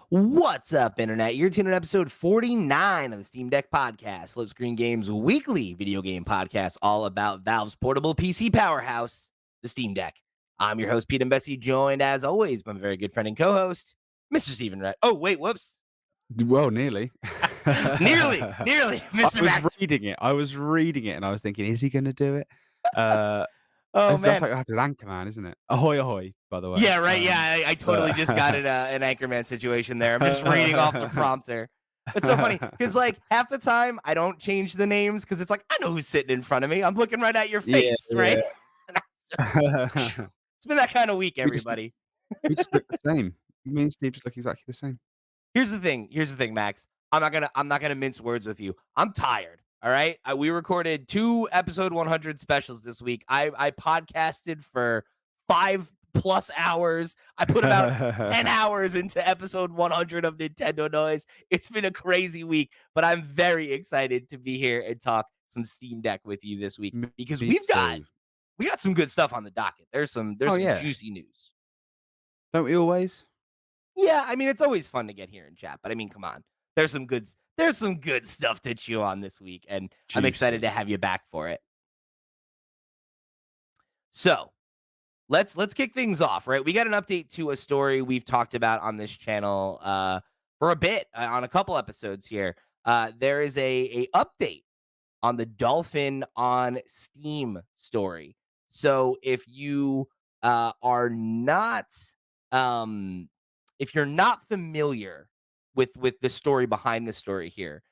What's up, Internet? You're tuning in episode 49 of the Steam Deck Podcast, Flip Screen Games weekly video game podcast, all about Valve's portable PC powerhouse, the Steam Deck. I'm your host, Pete and Bessie, joined as always by my very good friend and co-host, Mr. Stephen Red. Oh, wait, whoops. Well, nearly. nearly, I Mr. was Max. reading it. And I was thinking, is he going to do it? Oh, That's man. like after Anchorman, isn't it? Ahoy, ahoy! By the way. Yeah, right. Yeah, I totally just got an Anchorman situation there. I'm just reading off the prompter. It's so funny because, like, half the time I don't change the names because it's like I know who's sitting in front of me. I'm looking right at your Yeah, face, right? yeah. And I was just, it's been that kind of week, we just everybody. we just look the same. Me and Steve just look exactly the same. Here's the thing. Here's the thing, Max. I'm not gonna mince words with you. I'm tired. All right. We recorded 2 episode 100 specials this week. I podcasted for 5+ hours. I put about 10 hours into episode 100 of Nintendo Noise. It's been a crazy week, but I'm very excited to be here and talk some Steam Deck with you this week because Me too. we got some good stuff on the docket. There's Oh some yeah. juicy news. Don't we always? Yeah, I mean, it's always fun to get here and chat, but I mean, come on. There's some good stuff to chew on this week, and I'm excited to Juicy. have you back for it. So, let's kick things off, right? We got an update to a story we've talked about on this channel for a bit on a couple episodes here. There is a update on the Dolphin on Steam story. So um if you're not familiar with the story behind the story here,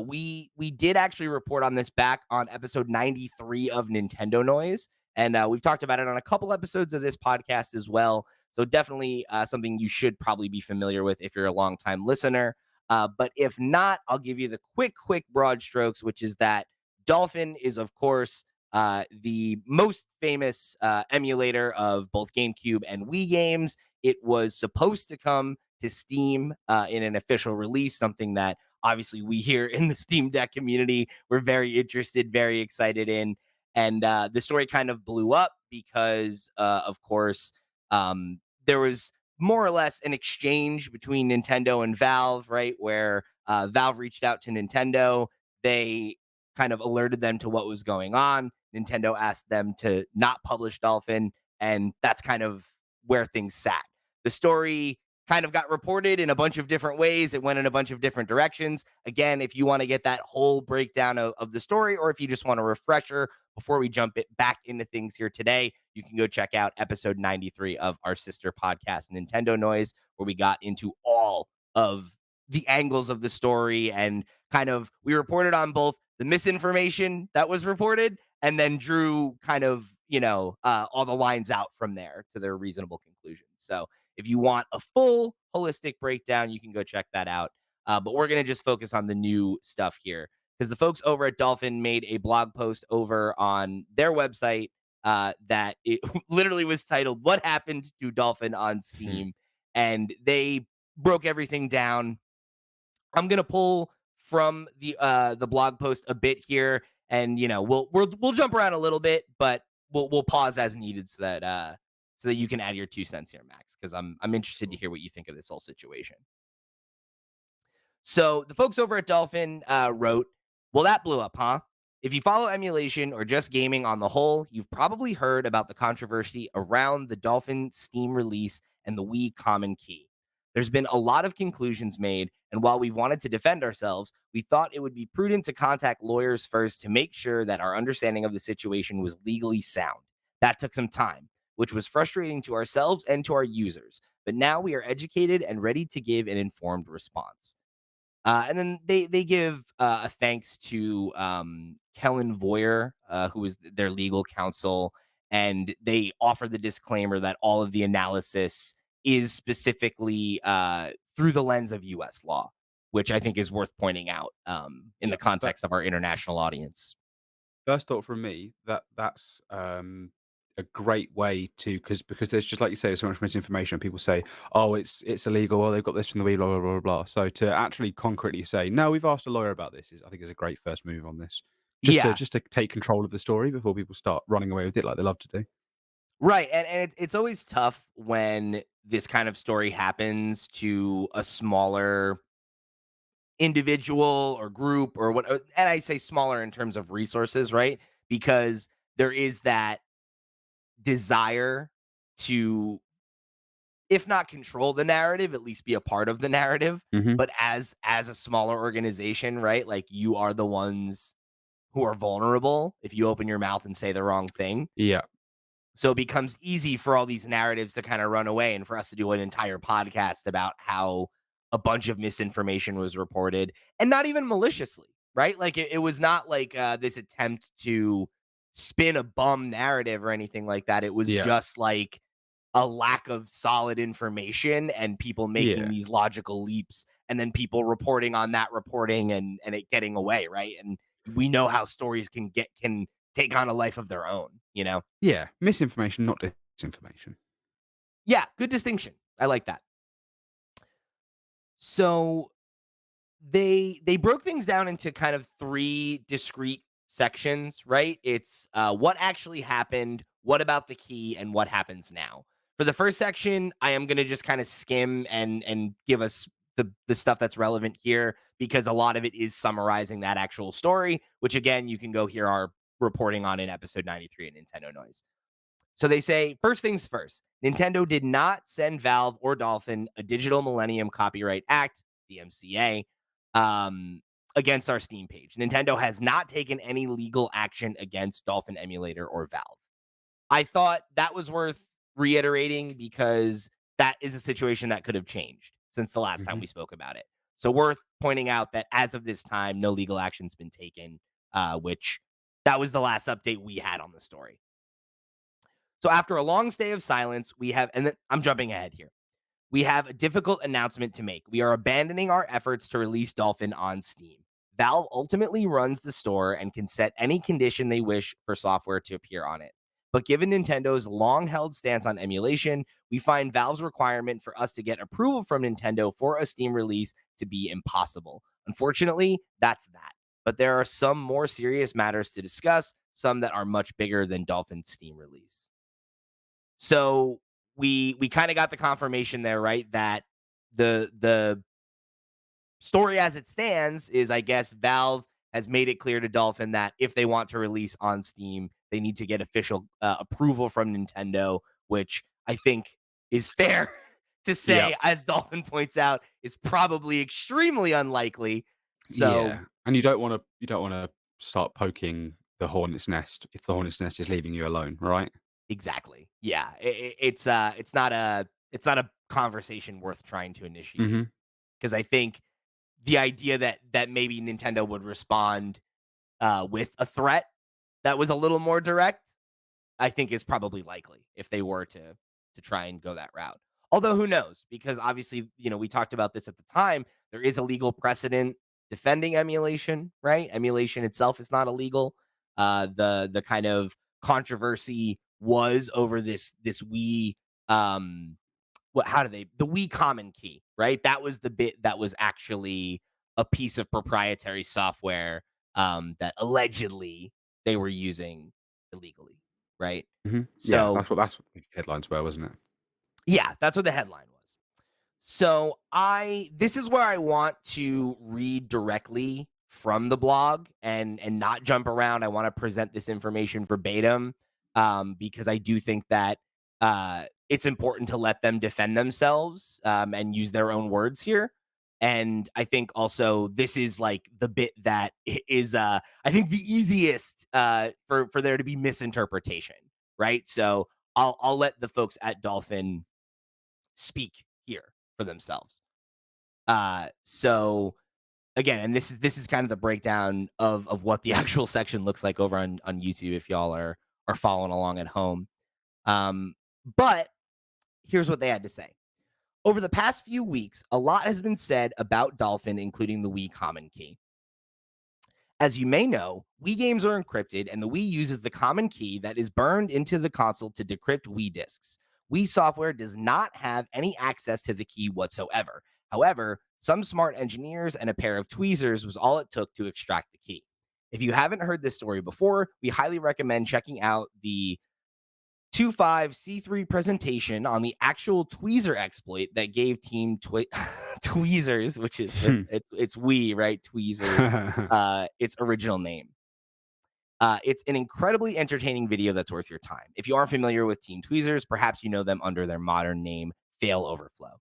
we did actually report on this back on episode 93 of Nintendo Noise, and we've talked about it on a couple episodes of this podcast as well. So definitely something you should probably be familiar with if you're a longtime listener. But if not, I'll give you the quick broad strokes, which is that Dolphin is, of course, the most famous emulator of both GameCube and Wii games. It was supposed to come to Steam in an official release, something that obviously we here in the Steam Deck community were very interested, very excited in. And the story kind of blew up because, of course, there was more or less an exchange between Nintendo and Valve, right? Where Valve reached out to Nintendo. They kind of alerted them to what was going on. Nintendo asked them to not publish Dolphin, and that's kind of where things sat. The story kind of got reported in a bunch of different ways. It went in a bunch of different directions. Again, if you want to get that whole breakdown of the story, or if you just want a refresher before we jump it back into things here today, you can go check out episode 93 of our sister podcast, Nintendo Noise, where we got into all of the angles of the story and kind of we reported on both the misinformation that was reported and then drew kind of, all the lines out from there to their reasonable conclusions. So if you want a full holistic breakdown, you can go check that out. But we're going to just focus on the new stuff here because the folks over at Dolphin made a blog post over on their website that it literally was titled "What Happened to Dolphin on Steam," and they broke everything down. I'm gonna pull from the blog post a bit here, and we'll jump around a little bit, but we'll pause as needed so that you can add your 2 cents here, Max, because I'm interested to hear what you think of this whole situation. So the folks over at Dolphin wrote, well, that blew up, huh? If you follow emulation or just gaming on the whole, you've probably heard about the controversy around the Dolphin Steam release and the Wii Common Key. There's been a lot of conclusions made, and while we wanted to defend ourselves, we thought it would be prudent to contact lawyers first to make sure that our understanding of the situation was legally sound. That took some time, which was frustrating to ourselves and to our users, but now we are educated and ready to give an informed response. And then they give a thanks to Kellen Voyer, who was their legal counsel, and they offer the disclaimer that all of the analysis is specifically through the lens of U.S. law, which I think is worth pointing out in the Yeah. context of our international audience. First thought from me that's a great way to because there's just like you say, there's so much misinformation. People say, "Oh, it's illegal," or "They've got this from the Wii," blah blah blah blah. So to actually concretely say, "No, we've asked a lawyer about this," I think is a great first move on this. Just to Yeah, just to take control of the story before people start running away with it like they love to do. Right, and it's always tough when this kind of story happens to a smaller individual or group or what, and I say smaller in terms of resources, right? Because there is that desire to, if not control the narrative, at least be a part of the narrative. Mhm. But as a smaller organization, right? Like you are the ones who are vulnerable if you open your mouth and say the wrong thing. Yeah. So it becomes easy for all these narratives to kind of run away and for us to do an entire podcast about how a bunch of misinformation was reported and not even maliciously, right? Like it was not like this attempt to spin a bum narrative or anything like that. It was Yeah. just like a lack of solid information and people making Yeah. these logical leaps and then people reporting on that reporting and it getting away, right? And we know how stories can take on a life of their own, you know? Yeah. Misinformation, not disinformation. Yeah, good distinction. I like that. So they broke things down into kind of three discrete sections, right? It's what actually happened, what about the key, and what happens now. For the first section, I am going to just kind of skim and give us the stuff that's relevant here because a lot of it is summarizing that actual story, which again you can go hear our reporting on in episode 93 of Nintendo Noise. So they say, first things first, Nintendo did not send Valve or Dolphin a Digital Millennium Copyright Act, DMCA, um, against our Steam page. Nintendo has not taken any legal action against Dolphin Emulator or Valve. I thought that was worth reiterating because that is a situation that could have changed since the last time Mhm. we spoke about it. So worth pointing out that as of this time, no legal action's been taken, which that was the last update we had on the story. So after a long stay of silence, we have, and then I'm jumping ahead here. We have a difficult announcement to make. We are abandoning our efforts to release Dolphin on Steam. Valve ultimately runs the store and can set any condition they wish for software to appear on it. But given Nintendo's long held stance on emulation, we find Valve's requirement for us to get approval from Nintendo for a Steam release to be impossible. Unfortunately, that's that. But there are some more serious matters to discuss, some that are much bigger than Dolphin's Steam release. So we kind of got the confirmation there, right? That the story as it stands is, I guess, Valve has made it clear to Dolphin that if they want to release on Steam, they need to get official approval from Nintendo, which I think is fair to Yeah. say, as Dolphin points out, is probably extremely unlikely. So Yeah. And you don't wanna start poking the hornet's nest if the hornet's nest is leaving you alone, right? exactly, yeah, it's not a conversation worth trying to initiate Mhm. because I think the idea that maybe Nintendo would respond with a threat that was a little more direct, I think is probably likely if they were to try and go that route. Although who knows? Because obviously, we talked about this at the time. There is a legal precedent defending emulation, right? Emulation itself is not illegal. The kind of controversy was over this Wii what how do they the Wii common key, right? That was the bit that was actually a piece of proprietary software that allegedly they were using illegally, right? Mhm. Yeah, So that's what the headlines were, wasn't it? yeah, that's what the headline was. So I this is where I want to read directly from the blog and not jump around. I want to present this information verbatim because I do think that it's important to let them defend themselves and use their own words here. And I think also this is like the bit that is I think the easiest for there to be misinterpretation, right? So I'll let the folks at Dolphin speak here for themselves. So again, and this is kind of the breakdown of what the actual section looks like over on YouTube if y'all are following along at home. But here's what they had to say. Over the past few weeks, a lot has been said about Dolphin, including the Wii Common Key. As you may know, Wii games are encrypted, and the Wii uses the common key that is burned into the console to decrypt Wii discs. Wii software does not have any access to the key whatsoever. However, some smart engineers and a pair of tweezers was all it took to extract the key. If you haven't heard this story before, we highly recommend checking out the 2.5 C3 presentation on the actual tweezer exploit that gave Team Tweezers, which is it's we, right? Tweezers, its original name. It's an incredibly entertaining video that's worth your time. If you aren't familiar with Team Tweezers, perhaps you know them under their modern name, Fail Overflow.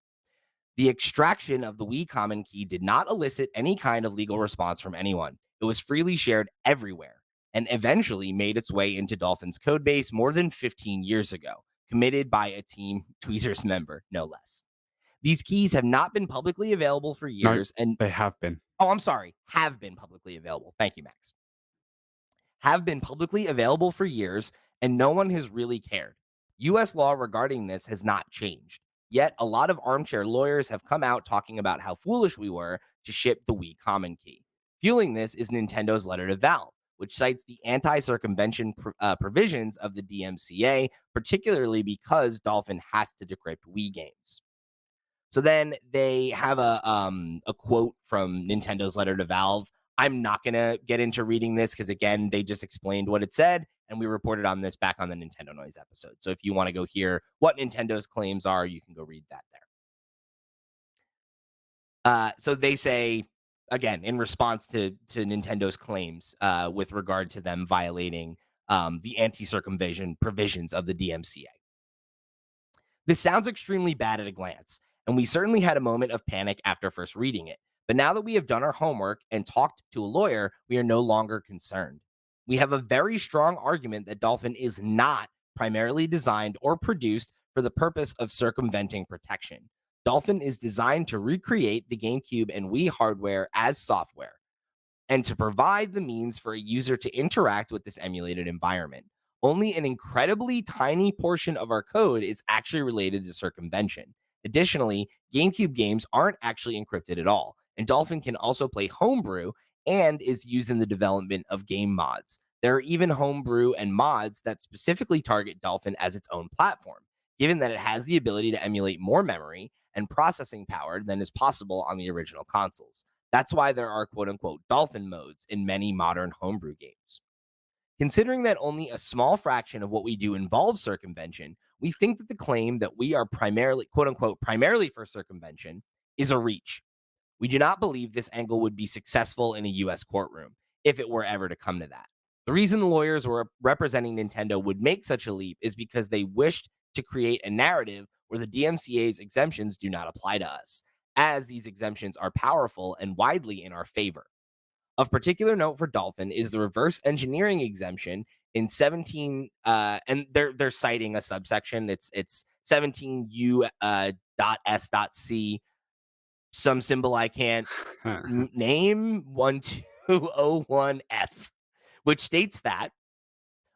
The extraction of the Wii common key did not elicit any kind of legal response from anyone. It was freely shared everywhere and eventually made its way into Dolphin's codebase more than 15 years ago, committed by a Team Tweezers member, no less. These keys have not been publicly available for No, years and, they have been. oh, I'm sorry, have been publicly available. Thank you, Max. Have been publicly available for years, and no one has really cared. US law regarding this has not changed. Yet, a lot of armchair lawyers have come out talking about how foolish we were to ship the Wii common key. Fueling this is Nintendo's letter to Valve, which cites the anti circumvention provisions of the DMCA, particularly because Dolphin has to decrypt Wii games. So then they have a quote from Nintendo's letter to Valve. I'm not gonna get into reading this because again, they just explained what it said, and we reported on this back on the Nintendo Noise episode. So if you want to go hear what Nintendo's claims are, you can go read that there. So they say again in response to Nintendo's claims with regard to them violating the anti-circumvention provisions of the DMCA. This sounds extremely bad at a glance, and we certainly had a moment of panic after first reading it. But now that we have done our homework and talked to a lawyer, we are no longer concerned. We have a very strong argument that Dolphin is not primarily designed or produced for the purpose of circumventing protection. Dolphin is designed to recreate the GameCube and Wii hardware as software and to provide the means for a user to interact with this emulated environment. Only an incredibly tiny portion of our code is actually related to circumvention. Additionally, GameCube games aren't actually encrypted at all, and Dolphin can also play homebrew and is used in the development of game mods. There are even homebrew and mods that specifically target Dolphin as its own platform, given that it has the ability to emulate more memory and processing power than is possible on the original consoles. That's why there are quote unquote Dolphin modes in many modern homebrew games. Considering that only a small fraction of what we do involves circumvention, we think that the claim that we are primarily, quote unquote, primarily for circumvention is a reach. We do not believe this angle would be successful in a US courtroom if it were ever to come to that. The reason the lawyers were representing Nintendo would make such a leap is because they wished to create a narrative where the DMCA's exemptions do not apply to us, as these exemptions are powerful and widely in our favor. Of particular note for Dolphin is the reverse engineering exemption in 17, and they're citing a subsection. It's 17U dot S dot C, some symbol I can't name, 1201F, which states that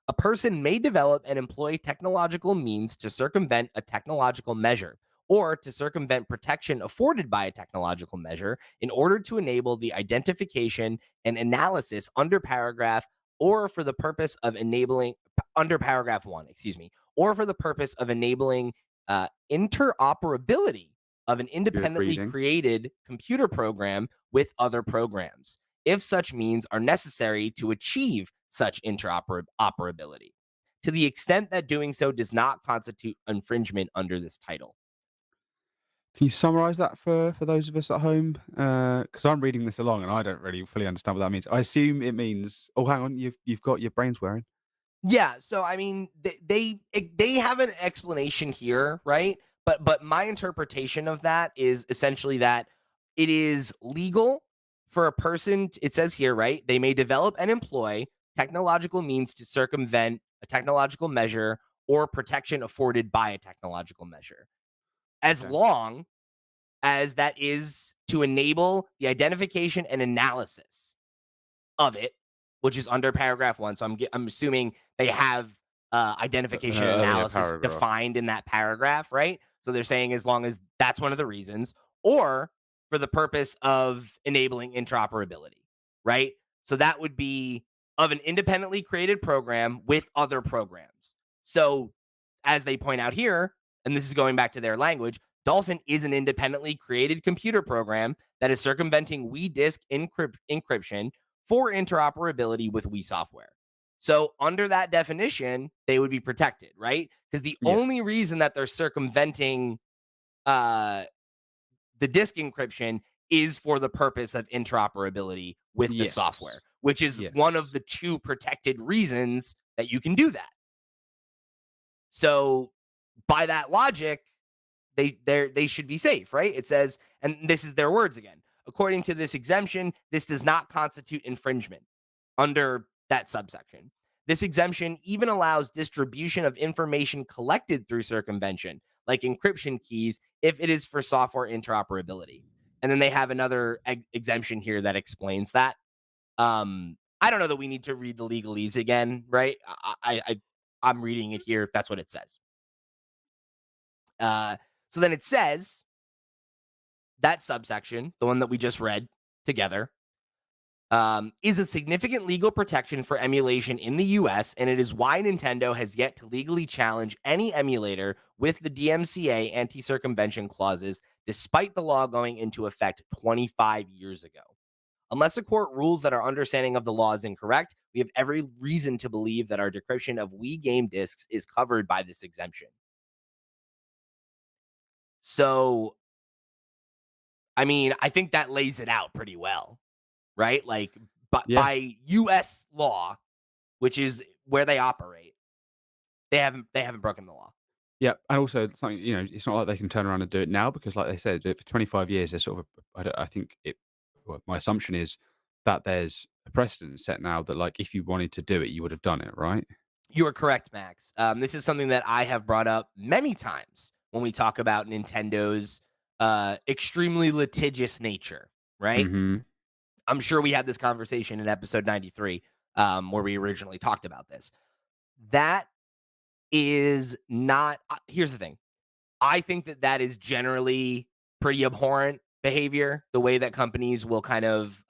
a person may develop and employ technological means to circumvent a technological measure or to circumvent protection afforded by a technological measure in order to enable the identification and analysis under paragraph or for the purpose of enabling under paragraph 1, excuse me, or for the purpose of enabling interoperability of an Good independently reading. created computer program with other programs, if such means are necessary to achieve such interoperability, to the extent that doing so does not constitute infringement under this title. Can you summarize that for those of us at home? Because I'm reading this along and I don't really fully understand what that means. I assume it means, oh, hang on, you've got your brains wearing. Yeah, so I mean, they have an explanation here, right? But my interpretation of that is essentially that it is legal for a person. It says here, right? They may develop and employ technological means to circumvent a technological measure or protection afforded by a technological measure, as Okay. long as that is to enable the identification and analysis of it, which is under paragraph 1. So I'm assuming they have An identification and earlier analysis paragraph. defined in that paragraph, right? So they're saying as long as that's one of the reasons, or for the purpose of enabling interoperability, right? So that would be of an independently created program with other programs. So as they point out here, and this is going back to their language, Dolphin is an independently created computer program that is circumventing Wii disk encryption for interoperability with Wii software. So under that definition, they would be protected, right? Because the Yeah. only reason that they're circumventing uh, the disk encryption is for the purpose of interoperability with the software, Yes. which is one of Yes. the two protected reasons that you can do that. So by that logic, they should be safe, right? It says, and this is their words again. According to this exemption, this does not constitute infringement under that subsection. This exemption even allows distribution of information collected through circumvention, like encryption keys, if it is for software interoperability. And then they have another exemption here that explains that. I don't know that we need to read the legalese again, right? I'm reading it here. That's what it says. So then it says that subsection, the one that we just read together, is a significant legal protection for emulation in the US, and it is why Nintendo has yet to legally challenge any emulator with the DMCA anti circumvention clauses, despite the law going into effect 25 years ago. Unless a court rules that our understanding of the law is incorrect, we have every reason to believe that our decryption of Wii game discs is covered by this exemption. So, I mean, I think that lays it out pretty well, right? Like, but Yeah. by US law, which is where they operate, they haven't broken the law. Yeah, and also something, it's not like they can turn around and do it now because, like they said, do it for 25 years. There's sort of, I think it. Well, my assumption is that there's a precedent set now that, like, if you wanted to do it, you would have done it, right? You are correct, Max. This is something that I have brought up many times when we talk about Nintendo's extremely litigious nature, right? Hmm. I'm sure we had this conversation in episode 93, where we originally talked about this. That is not, here's the thing. I think that that is generally pretty abhorrent behavior, the way that companies will kind of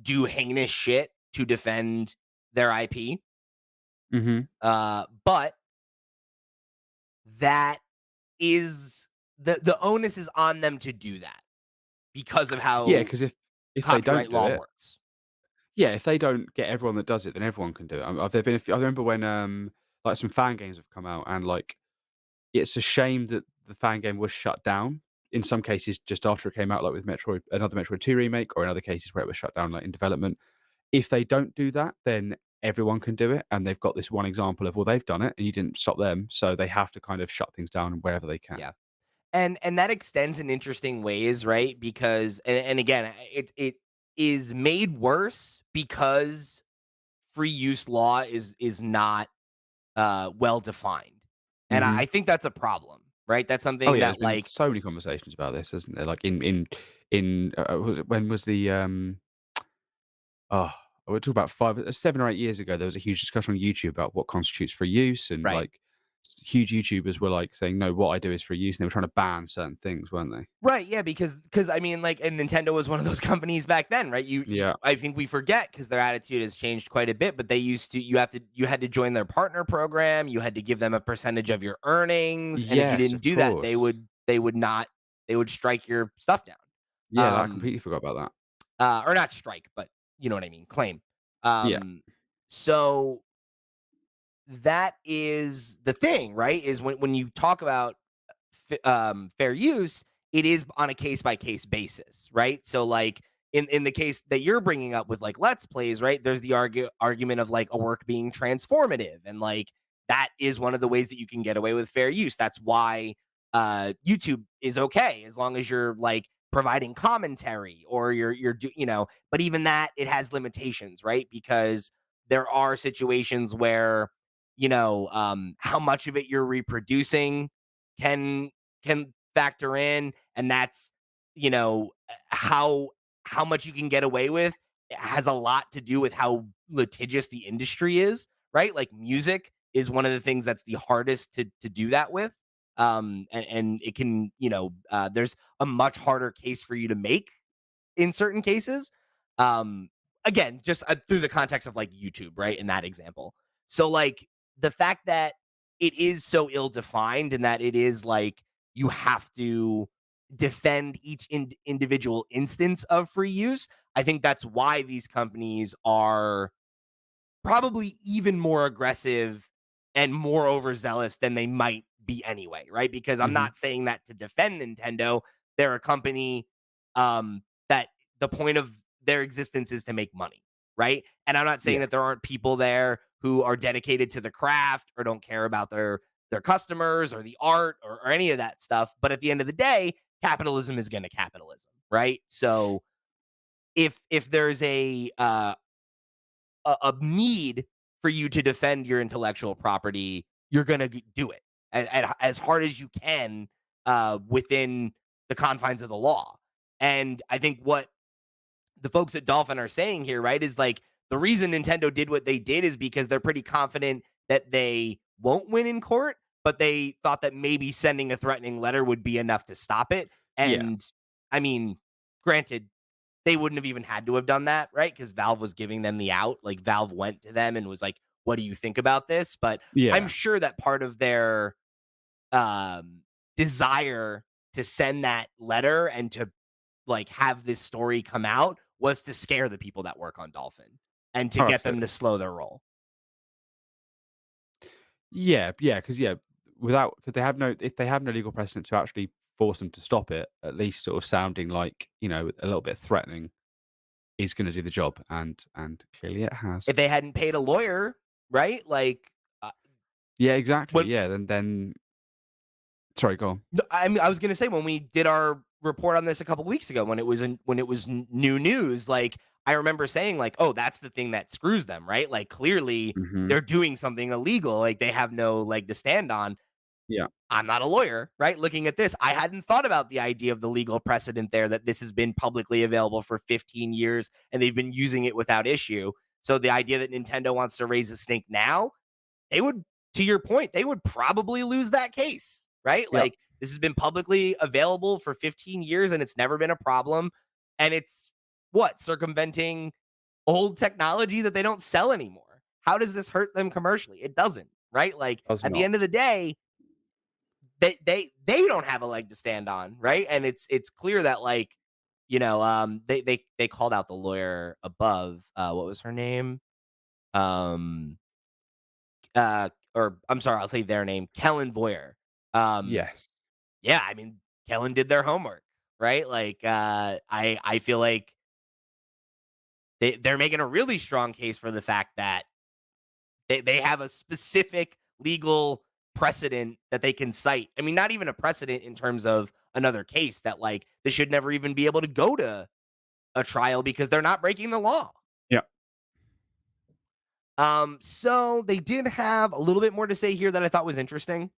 do heinous shit to defend their IP. Hmm. But that is the onus is on them to do that because of Yeah, how because if they don't copyright do law it, works. yeah, if they don't get everyone that does it, then everyone can do it. There been a few, I remember when like some fan games have come out, and like it's a shame that the fan game was shut down. In some cases, just after it came out, like with Metroid, another Metroid 2 remake, or in other cases where it was shut down, like in development. If they don't do that, then everyone can do it, and they've got this one example of, well, they've done it, and you didn't stop them, so they have to kind of shut things down wherever they can. Yeah. And that extends in interesting ways, right? Because and again, it is made worse because free use law is not well defined. And I Hmm. think that's a problem, right? That's Oh something yeah, there's that been like so many conversations about this, hasn't there? Like when was the oh, we're talking about 7 or 8 years ago. There was a huge discussion on YouTube about what constitutes free use, and right. like huge YouTubers were like saying, "No, what I do is free use," and they were trying to ban certain things, weren't they? Right, yeah, because I mean, like, and Nintendo was one of those companies back then, right? You Yeah. I think we forget because their attitude has changed quite a bit, but they used to you had to join their partner program, you had to give them a percentage of your earnings, and if you Yes, didn't of do that, course. they would not they would strike your stuff down. Yeah, I Um, completely forgot about that. or not strike, but you know what I mean, claim. Yeah. Um, so that is the thing, right? Is when you talk about fair use, it is on a case by case basis, right? So like in the case that you're bringing up with like let's plays, right? There's the argument of like a work being transformative, and like that is one of the ways that you can get away with fair use. That's why YouTube is okay as long as you're like providing commentary or but even that it has limitations, right? Because there are situations where how much of it you're reproducing can factor in, and that's how much you can get away with. It has a lot to do with how litigious the industry is, right? Like music is one of the things that's the hardest to do that with. And it can, there's a much harder case for you to make in certain cases. Um, Again, just through the context of like YouTube, right? In that example. So, like, the fact that it is so ill defined and that it is like you have to defend each individual instance of free use, I think that's why these companies are probably even more aggressive and more overzealous than they might be anyway, right? Because I'm Mhm. not saying that to defend Nintendo. They're a company that the point of their existence is to make money, right? And I'm not saying Yeah. that there aren't people there who are dedicated to the craft or don't care about their customers or the art or any of that stuff. But at the end of the day, capitalism is going to capitalism, right? So if there's a need for you to defend your intellectual property, you're gonna do it as hard as you can within the confines of the law. And I think what the folks at Dolphin are saying here, right, is like the reason Nintendo did what they did is because they're pretty confident that they won't win in court, but they thought that maybe sending a threatening letter would be enough to stop it. Yeah. And I mean, granted, they wouldn't have even had to have done that, right? Because Valve was giving them the out. Like Valve went to them and was like, "What do you think about this?" But I'm Yeah. sure that part of their um, desire to send that letter and to like have this story come out was to scare the people that work on Dolphin and to Oh, get them to absolutely. slow their roll. Yeah, yeah, because yeah, without because they have no if they have no legal precedent to actually force them to stop it, at least sort of sounding like, a little bit threatening is gonna do the job, and clearly it has. If they hadn't paid a lawyer, right? Like Yeah, exactly, when yeah, then sorry, go on. no, I mean, I was gonna say when we did our report on this a couple weeks ago, when it was new news, like I remember saying, like, "Oh, that's the thing that screws them, right?" Like clearly Mhm. they're doing something illegal, like they have no leg to stand on. Yeah, I'm not a lawyer, right? Looking at this, I hadn't thought about the idea of the legal precedent there that this has been publicly available for 15 years and they've been using it without issue. So the idea that Nintendo wants to raise a stink now, they would, to your point, they would probably lose that case, right? yeah, Like this has been publicly available for 15 years and it's never been a problem. And it's what circumventing old technology that they don't sell anymore. How does this hurt them commercially? It doesn't, right? Like does at the end of not. the day, they don't have a leg to stand on, right? And it's clear that like, they called out the lawyer above. What was her name? Um or I'm sorry, I'll say their name, Kellen Boyer. Um, Yes. yeah, I mean, Kellen did their homework, right? Like, I feel like they're making a really strong case for the fact that they have a specific legal precedent that they can cite. I mean, not even a precedent in terms of another case that like they should never even be able to go to a trial because they're not breaking the law. Yeah. So they did have a little bit more to say here that I thought was interesting.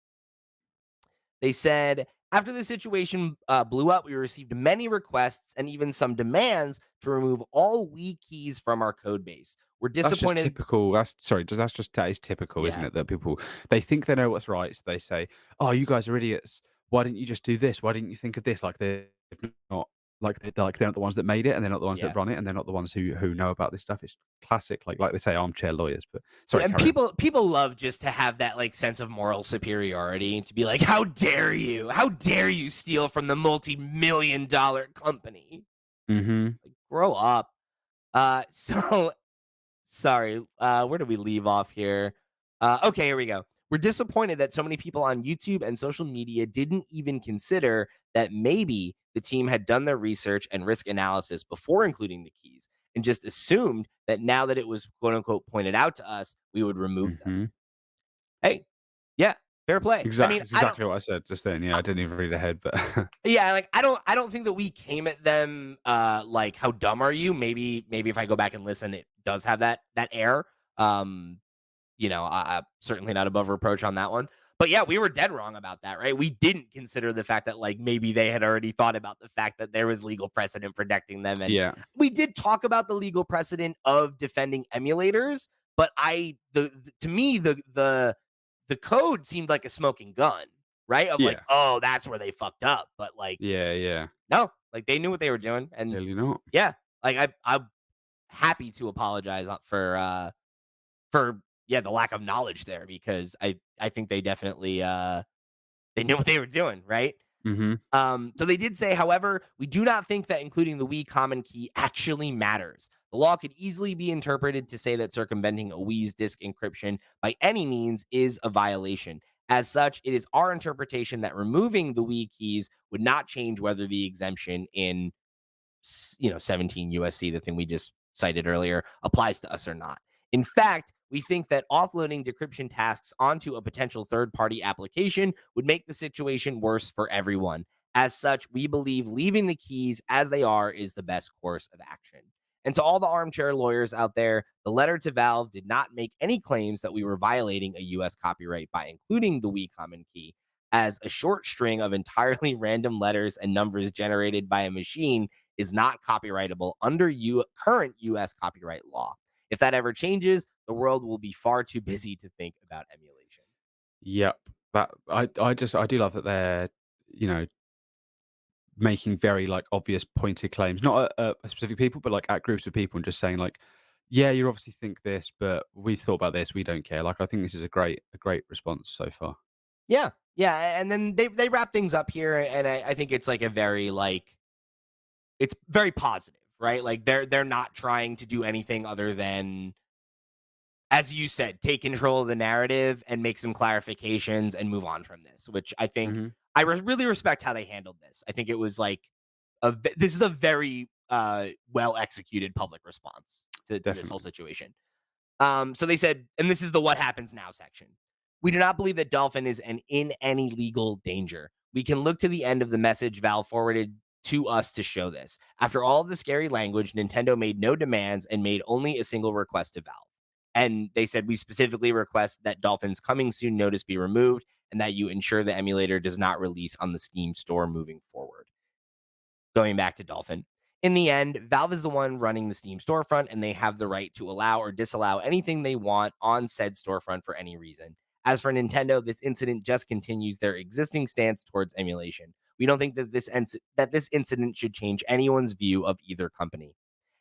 They said, after the situation blew up, we received many requests and even some demands to remove all Wii keys from our code base. We're That's just disappointed. typical. That is typical, isn't Yeah, it? That people they think they know what's right, so they say, "Oh, you guys are idiots. Why didn't you just do this? Why didn't you think of this?" Like they're not they're not the ones that made it, and they're not the ones that yeah. run it, and they're not the ones who know about this stuff. It's classic, like they say, armchair lawyers. But Yeah, sorry, and carry on. people love just to have that like sense of moral superiority to be like, how dare you? How dare you steal from the multi-million-dollar company? Mhm. Like, grow up. So sorry, where did we leave off here? Okay, here we go. We're disappointed that so many people on YouTube and social media didn't even consider that maybe the team had done their research and risk analysis before including the keys and just assumed that now that it was quote unquote pointed out to us, we would remove them. Mhm. Hey, yeah, fair play. I mean, It's exactly what I said just then. Yeah, I didn't even read ahead, but yeah, like I don't think that we came at them like how dumb are you? Maybe if I go back and listen, it does have that air. Um I certainly not above reproach on that one. But yeah, we were dead wrong about that, right? We didn't consider the fact that like maybe they had already thought about the fact that there was legal precedent protecting them. And yeah, we did talk about the legal precedent of defending emulators, but to me the code seemed like a smoking gun, right? Of like, yeah, oh, that's where they fucked up. But like, yeah, yeah. no, like they knew what they were doing. And Clearly not. yeah, like I'm happy to apologize for yeah, the lack of knowledge there because I think they definitely they knew what they were doing, right? Mhm. So they did say, however, we do not think that including the we common key actually matters. The law could easily be interpreted to say that circumventing a we's disk encryption by any means is a violation. As such, it is our interpretation that removing the we keys would not change whether the exemption in 17 USC, the thing we just cited earlier, applies to us or not. In fact, we think that offloading decryption tasks onto a potential third party application would make the situation worse for everyone. As such, we believe leaving the keys as they are is the best course of action. And to all the armchair lawyers out there, the letter to Valve did not make any claims that we were violating a US copyright by including the we common key, as a short string of entirely random letters and numbers generated by a machine is not copyrightable under current US copyright law. If that ever changes, the world will be far too busy to think about emulation. Yep. That I do love that they're, you know, making very, like, obvious pointed claims, not at specific people, but, like, at groups of people and just saying, like, "Yeah, you obviously think this, but we thought about this, we don't care." Like, I think this is a great response so far. Yeah. Yeah. And then they wrap things up here. And I think it's like a very like it's very positive, right? Like they're not trying to do anything other than, as you said, take control of the narrative and make some clarifications and move on from this, which I think Mhm. really respect how they handled this. I think it was like this is a very well executed public response to this whole Definitely. situation. So they said, and this is the what happens now section. We do not believe that Dolphin is in any legal danger. We can look to the end of the message Valve forwarded to us to show this. After all of the scary language, Nintendo made no demands and made only a single request to Valve. And they said, we specifically request that Dolphin's coming soon notice be removed and that you ensure the emulator does not release on the Steam store moving forward. Going back to Dolphin. In the end, Valve is the one running the Steam storefront, and they have the right to allow or disallow anything they want on said storefront for any reason. As for Nintendo, this incident just continues their existing stance towards emulation. We don't think that this incident should change anyone's view of either company.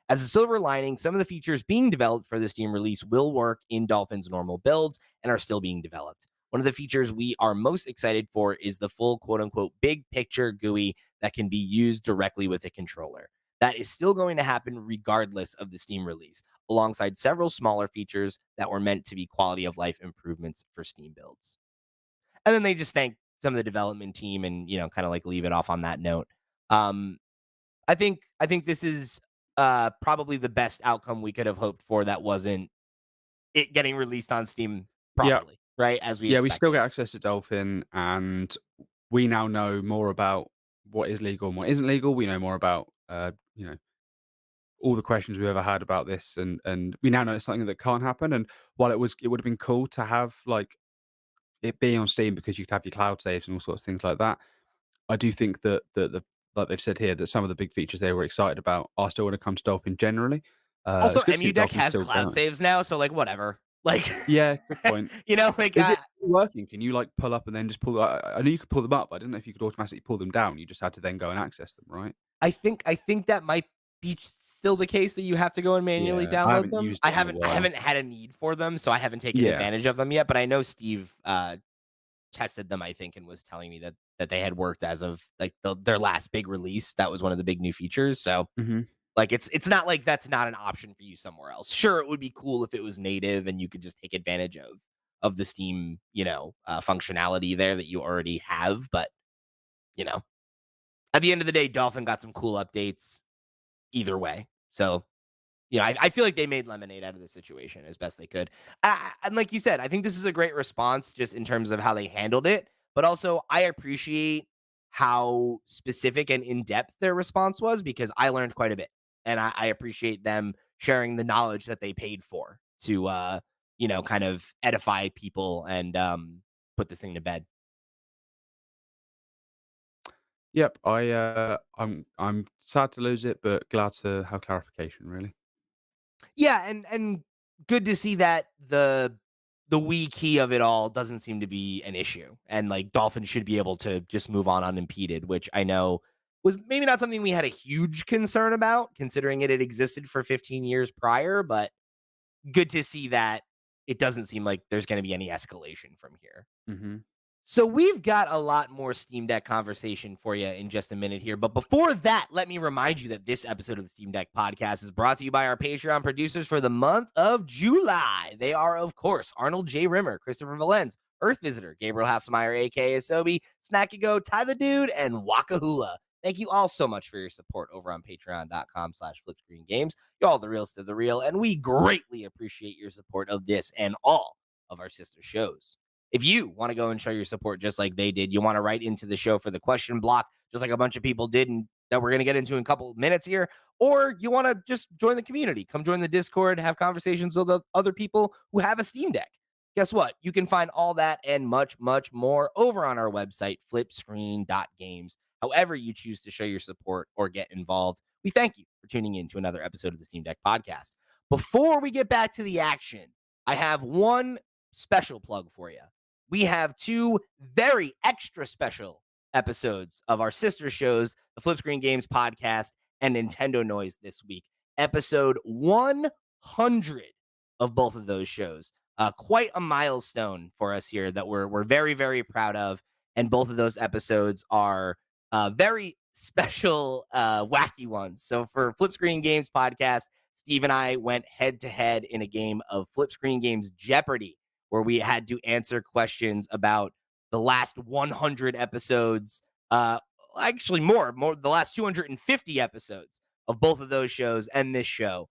As a silver lining, some of the features being developed for the Steam release will work in Dolphin's normal builds and are still being developed. One of the features we are most excited for is the full quote unquote big picture GUI that can be used directly with a controller. That is still going to happen regardless of the Steam release, alongside several smaller features that were meant to be quality of life improvements for Steam builds. And then they just thank some of the development team and, kind of like leave it off on that note. Um, I think this is probably the best outcome we could have hoped for that wasn't it getting released on Steam Yeah. properly, right? As we Yeah, we still expected. get access to Dolphin, and we now know more about what is legal and what isn't legal. We know more about, all the questions we've ever had about this, and we now know it's something that can't happen. And while it would have been cool to have, like, it being on Steam because you could have your cloud saves and all sorts of things like that, I do think that the like they've said here, that some of the big features they were excited about are still gonna come to Dolphin generally. Also, It's good to see that EmuDeck Dolphin's has still cloud going. saves now, so like whatever. Like Yeah, good point. like Is it working? Can you, like, pull up and then just pull I know you could pull them up, but I didn't know if you could automatically pull them down, you just had to then go and access them, right? I think that might be still the case that you have to go and manually Yeah, I download haven't them. used I it in a haven't I while. haven't had a need for them, so I haven't taken Yeah. advantage of them yet, but I know Steve tested them, I think, and was telling me that they had worked as of like their last big release. That was one of the big new features. So Mhm. like it's not like that's not an option for you somewhere else. Sure, it would be cool if it was native and you could just take advantage of the Steam, functionality there that you already have. But you know, at the end of the day, Dolphin got some cool updates either way. So I feel like they made lemonade out of the situation as best they could. And like you said, I think this is a great response just in terms of how they handled it. But also, I appreciate how specific and in depth their response was because I learned quite a bit. And I appreciate them sharing the knowledge that they paid for to, kind of edify people and put this thing to bed. Yep, I'm sad to lose it, but glad to have clarification, really. Yeah, and good to see that the we key of it all doesn't seem to be an issue, and like Dolphins should be able to just move on unimpeded, which I know was maybe not something we had a huge concern about, considering it had existed for 15 years prior. But good to see that it doesn't seem like there's going to be any escalation from here. Mhm. So we've got a lot more Steam Deck conversation for you in just a minute here. But before that, let me remind you that this episode of the Steam Deck podcast is brought to you by our Patreon producers for the month of July. They are, of course, Arnold J. Rimmer, Christopher Valenz, Earth Visitor, Gabriel Hasselmeyer, aka Asobi, Snacky Go, Ty the Dude, and Wakahula. Thank you all so much for your support over on patreon.com/flipscreengames. You're all the reals to the real, and we greatly appreciate your support of this and all of our sister shows. If you want to go and show your support just like they did, you want to write into the show for the question block, just like a bunch of people did, and that we're going to get into in a couple of minutes here, or you want to just join the community, come join the Discord, have conversations with other people who have a Steam Deck. Guess what? You can find all that and much, much more over on our website, flipscreen.games. However, you choose to show your support or get involved, we thank you for tuning in to another episode of the Steam Deck podcast. Before we get back to the action, I have one special plug for you. We have two very extra special episodes of our sister shows, the Flip Screen Games podcast and Nintendo Noise this week. Episode 100 of both of those shows. Quite a milestone for us here that we're very, very proud of. And both of those episodes are very special, wacky ones. So for Flip Screen Games podcast, Steve and I went head to head in a game of Flip Screen Games Jeopardy, where we had to answer questions about the last 100 episodes, actually more the last 250 episodes of both of those shows and this show.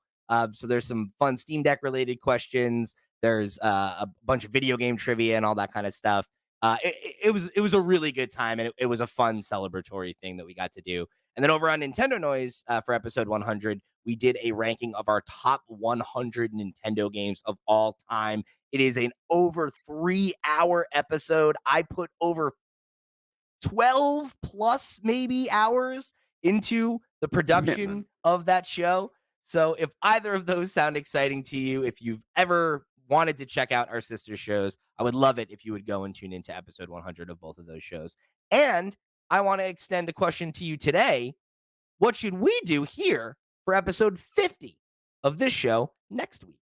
So there's some fun Steam Deck related questions. There's a bunch of video game trivia and all that kind of stuff. It was a really good time, and it was a fun celebratory thing that we got to do. And then over on Nintendo Noise for episode 100, we did a ranking of our top 100 Nintendo games of all time. It is an over 3 hour episode. I put over 12 plus maybe hours into the production Commitment. of that show. So if either of those sound exciting to you, if you've ever wanted to check out our sister shows, I would love it if you would go and tune into episode 100 of both of those shows. And I want to extend a question to you today. What should we do here for episode 50 of this show next week?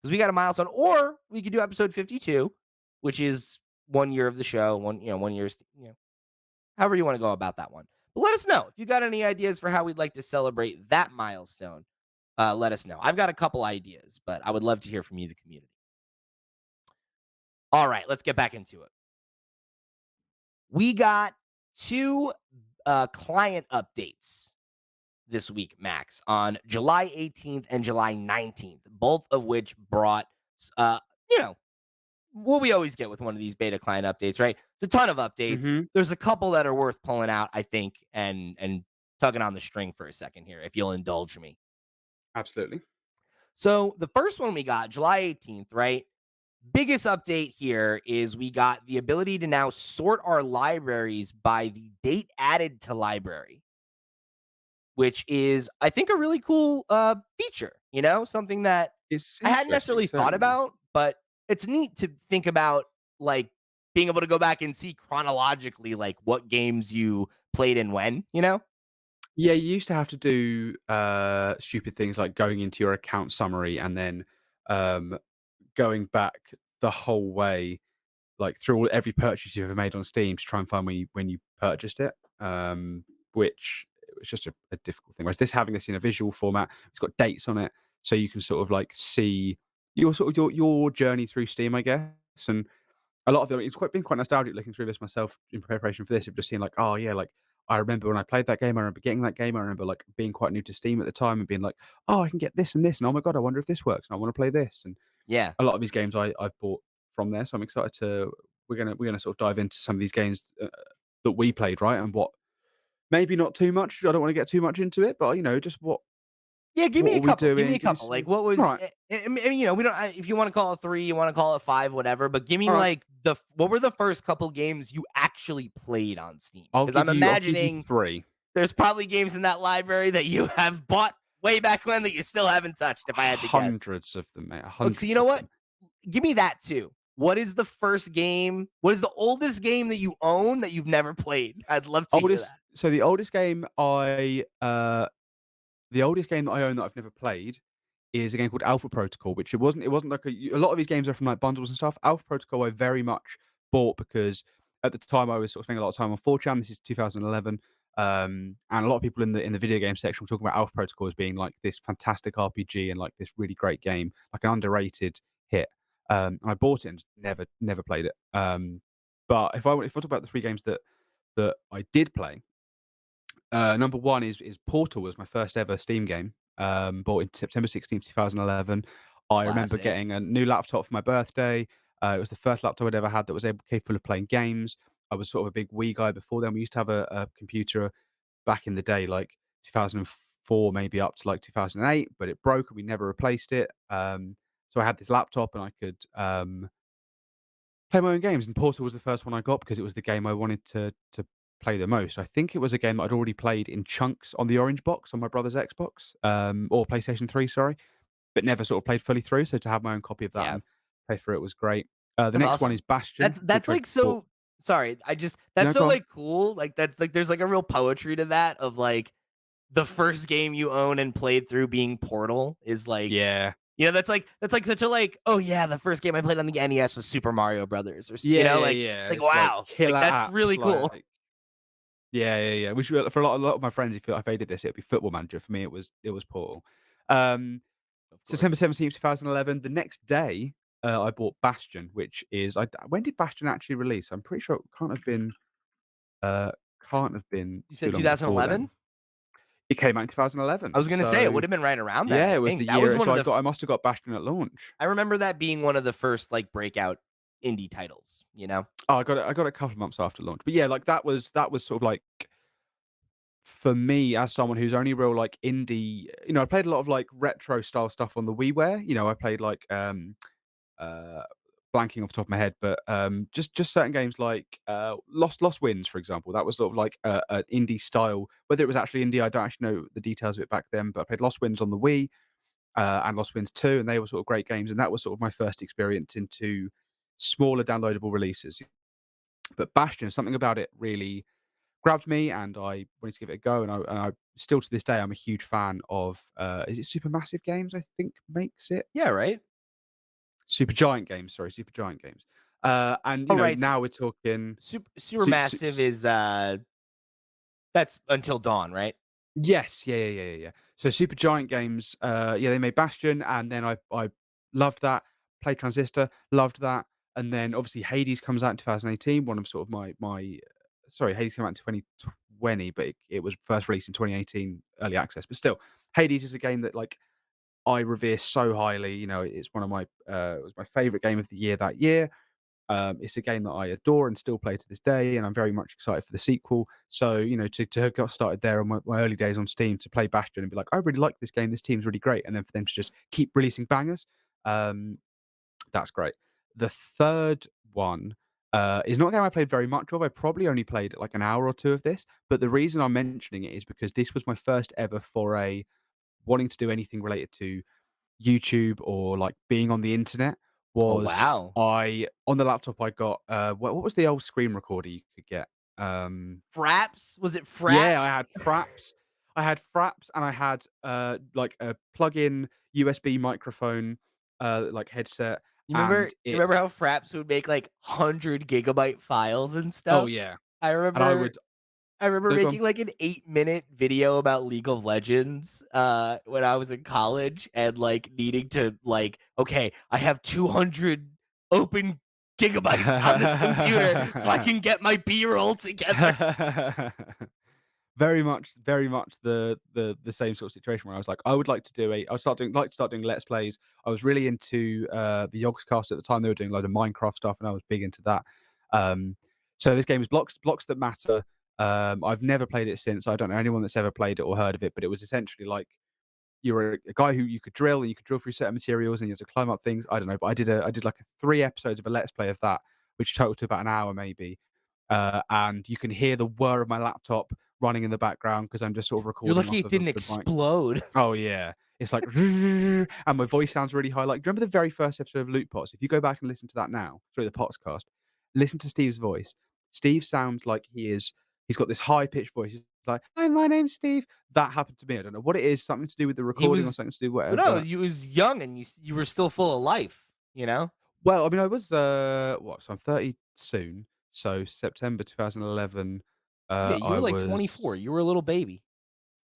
Because we got a milestone, or we could do episode 52, which is 1 year of the show, 1 year, however you want to go about that one. But let us know if you got any ideas for how we'd like to celebrate that milestone. Let us know. I've got a couple ideas, but I would love to hear from you, the community. All right, let's get back into it. We got two client updates this week, Max, on July 18th and July 19th, both of which brought, uh, you know, what we always get with one of these beta client updates, right? It's a ton of updates. Mhm. There's a couple that are worth pulling out, I think, and tugging on the string for a second here, if you'll indulge me. Absolutely. So the first one we got, July 18th, right? Biggest update here is we got the ability to now sort our libraries by the date added to library, which is, I think, a really cool feature, something that It's I hadn't interesting, necessarily thought certainly. about, but it's neat to think about, like, being able to go back and see chronologically, like, what games you played and when. Yeah, you used to have to do, stupid things like going into your account summary and then, um, going back the whole way, like, through every purchase you've ever made on Steam to try and find when you purchased it, which was just a difficult thing. Whereas having this in a visual format, it's got dates on it, so you can sort of, like, see your journey through Steam, I guess, and a lot of them, it's been quite nostalgic looking through this myself in preparation for this, of just seeing like, oh yeah, like I remember when I played that game, I remember getting that game, I remember like being quite new to Steam at the time and being like, oh, I can get this and this, and oh my god, I wonder if this works, and I want to play this. And Yeah. a lot of these games I've bought from there, so I'm excited to we're gonna sort of dive into some of these games that we played, right, and what maybe not too much. I don't want to get too much into it, but just Yeah, give me what a are we couple. Give me doing? a Give me couple. Like, some. what All was? right, We don't. If you want to call it three, you want to call it five, whatever. But give me all right. like what were the first couple games you actually played on Steam? Because I'm I'll give you imagining three. there's probably games in that library that you have bought way back when that you still haven't touched. If I had to guess. Hundreds of them, mate. Look, so you Hundreds know of what? them. Give me that too. What is the first game? What is the oldest game that you own that you've never played? I'd love to hear Oldest that. so the oldest game that I own that I've never played is a game called Alpha Protocol, which it wasn't like a lot of these games are from like bundles and stuff. Alpha Protocol I very much bought because at the time, I was sort of spending a lot of time on 4chan. This is 2011. And a lot of people in the video game section were talking about Alpha Protocol as being like this fantastic RPG and like this really great game, like an underrated hit. And I bought it and never played it. But if I talk about the three games that I did play, number one is Portal was my first ever Steam game. Bought in September 16th, 2011. I remember Classic. getting a new laptop for my birthday. It was the first laptop I'd ever had that was capable of playing games. I was sort of a big Wii guy before then. We used to have a computer back in the day, like 2004, maybe up to like 2008, but it broke and we never replaced it. So I had this laptop and I could play my own games, and Portal was the first one I got because it was the game I wanted to play the most. I think it was a game that I'd already played in chunks on the orange box on my brother's Xbox, or PlayStation 3, sorry, but never sort of played fully through. So to have my own copy of that Yeah. and play through it was great. The That's next one awesome. is Bastion, That's which I like bought. so sorry. I just that's No, so go on. like cool. Like that's like there's like a real poetry to that of like the first game you own and played through being Portal is like Yeah. that's like such a like, oh yeah, the first game I played on the NES was Super Mario Brothers you Yeah, know, yeah, like yeah. like It's like wow. killer Like that's apps, really cool. like yeah, yeah, yeah. Which for a lot of my friends, if they did this, it'd be Football Manager. For me, it was Portal. Um, Of September course. 17th, 2011. The next day, I bought Bastion, which is when did Bastion actually release? I'm pretty sure it uh, can't have been You too said long before 2011? then. It came out in I 2011, was gonna say it so would have been right around that, yeah, I it was the think. That was year. one So of the I must have got Bastion at launch. I remember that being one of the first like breakout indie titles, you know? Oh, I got it a couple of months after launch, but yeah, like that was sort of like for me as someone who's only real like indie. I played a lot of like retro style stuff on the WiiWare. I played like uh, blanking off the top of my head, but just certain games like Lost Winds, for example. That was sort of like an indie style. Whether it was actually indie, I don't actually know the details of it back then. But I played Lost Winds on the Wii and Lost Winds 2, and they were sort of great games. And that was sort of my first experience into smaller downloadable releases. But Bastion, something about it really grabbed me, and I wanted to give it a go. And I still to this day, I'm a huge fan of. Is it Supermassive Games? I think makes it. Yeah, right? Supergiant Games, sorry, Supergiant Games. And, Oh, right. now we're talking su Supermassive s is, that's Until Dawn, right? yes, yeah, yeah, yeah, yeah, yeah. So Supergiant Games, yeah, they made Bastion, and then I loved that, played Transistor, loved that, and then obviously Hades comes out in 2018, one of sort of my sorry, Hades came out in 2020, but it was first released in 2018, early access, but still, Hades is a game that, like, I revere so highly. It's one of my it was my favorite game of the year that year. It's a game that I adore and still play to this day, and I'm very much excited for the sequel. So, to have got started there on my early days on Steam to play Bastion and be like, I really like this game. This team's really great, and then for them to just keep releasing bangers, um, that's great. The third one is not a game I played very much of. I probably only played like an hour or two of this, but the reason I'm mentioning it is because this was my first ever foray wanting to do anything related to YouTube or, like, being on the internet Oh, was wow. I on the laptop, I got, what was the old screen recorder you could get? Fraps? Was it Yeah, Fraps? I had Fraps and I had, like, a plug-in USB microphone, like, headset, and You it remember how Fraps would make, like, 100 gigabyte files and oh, stuff? yeah, I and I remember would I remember no, go on. making, like, an 8-minute video about League of Legends, when I was in college and, like, needing to, like, "Okay, I have 200 open gigabytes on this computer so I can get my B-roll together." Very much the same sort of situation where I was like, I would like to do a I would start doing Let's Plays. I was really into the Yogscast at the time. They were doing a load of Minecraft stuff, and I was big into that. Um, so this game is Blocks That Matter. I've never played it since. I don't know anyone that's ever played it or heard of it, but it was essentially like you were a guy who you could drill, and you could drill through certain materials, and you had to climb up things. I don't know, but I did like 3 episodes of a Let's Play of that, which totaled to about an hour maybe. And you can hear the whir of my laptop running in the background because I'm just sort of You're recording lucky off it of didn't the mic. explode. Oh yeah, it's like, and my voice sounds really high. Like, do you remember the very first episode of Loot Pots? If you go back and listen to that now, sorry, the Potscast, listen to Steve's voice. Steve sounds like he's got this high pitched voice. He's like, "Hi, my name's Steve." That happened to me. I don't know what it is. Something to do with the He recording or was something to do with whatever. no, But you was young and you were still full of life, you know? well, I mean, I was what? So I'm 30 soon. So September 2011, Yeah, you I were like 24. was You were a little baby.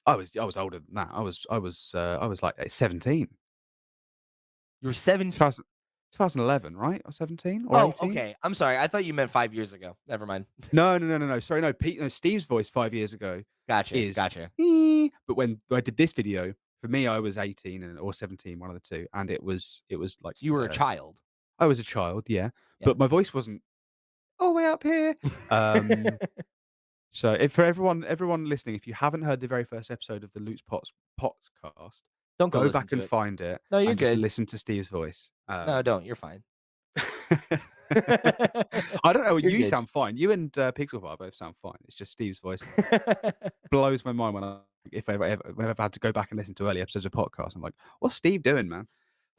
I was older than that. I was like 17. You were 17. 2000 2011, right? Or 17 or Oh, 18? okay. I'm sorry. I thought you meant 5 years ago. Never mind. No, no, no, no, no. Sorry, no. Pete, no. Steve's voice 5 years ago Gotcha, is, gotcha. but when I did this video, for me, I was 18 or 17, one of the two, and it was like So you were a child. I was a child, yeah, Yeah. but my voice wasn't all the way up here. Um, so if for everyone listening, if you haven't heard the very first episode of the Loots Pots podcast, Don't go go listen back to and it. find it No, you're and just good. listen to Steve's voice. No, don't. You're fine. I don't know. You're You good. sound fine. You and Pixelpar both sound fine. It's just Steve's voice blows my mind when if I whenever I've had to go back and listen to early episodes of podcasts. I'm like, what's Steve doing, man?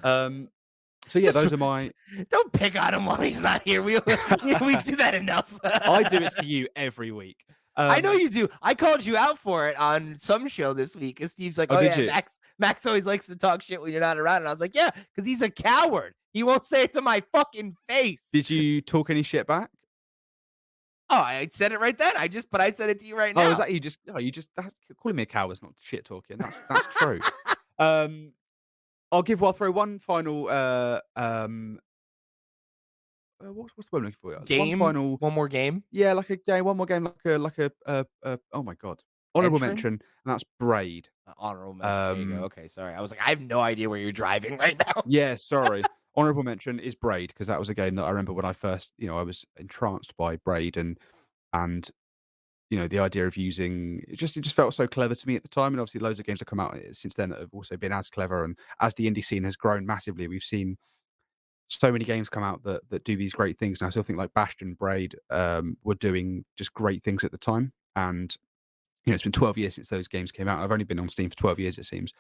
Um, so yeah, Just those are my. don't pick on him while he's not here. We do that enough. I do it to you every week. I know Um, you do. I called you out for it on some show this week. And Steve's like, oh, "Oh did yeah, you? Max always likes to talk shit when you're not around." And I was like, "Yeah, because he's a coward. He won't say it to my fucking face." Did you talk any shit back? Oh, I said it right then. But I said it to you right Oh, is now. that you? Just you just that's, calling me a coward's not shit talking. That's true. Um, I'll throw one final. What's the word I'm looking for? One Game. final. One more game. Yeah, like a game. One more game. Oh my god. Honorable Entrant. mention, and that's Braid. Honorable mention. There you go. Um, Okay, sorry. I was like, I have no idea where you're driving right now. yeah, sorry. Honorable mention is Braid because that was a game that I remember when I first, I was entranced by Braid and the idea of using it just felt so clever to me at the time. And obviously, loads of games have come out since then that have also been as clever. And as the indie scene has grown massively, we've seen so many games come out that do these great things. And I still think like Bastion, Braid were doing just great things at the time. And it's been 12 years since those games came out. I've only been on Steam for 12 years, it seems.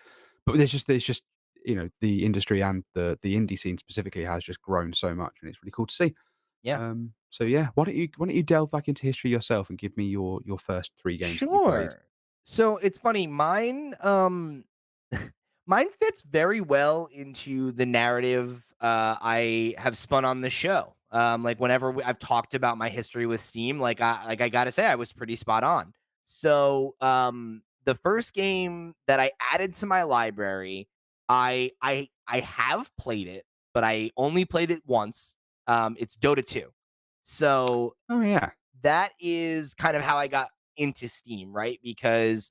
But there's just the industry and the indie scene specifically has just grown so much, and it's really cool to see. Yeah. So yeah, why don't you delve back into history yourself and give me your first 3 games that you played? Sure. So it's funny, mine fits very well into the narrative I have spun on the show. Like whenever I've talked about my history with Steam, like I gotta say I was pretty spot on. So the first game that I added to my library, I have played it, but I only played it once. It's Dota 2. So Oh yeah. that is kind of how I got into Steam, right? Because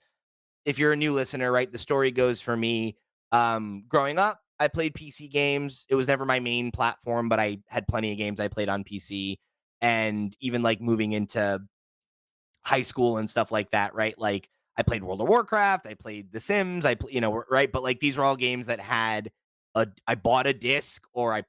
if you're a new listener, right, the story goes for me. Growing up, I played PC games. It was never my main platform, but I had plenty of games I played on PC. And even like moving into high school and stuff like that, right? Like I played World of Warcraft, I played The Sims, right? But like these were all games that had I bought a disc or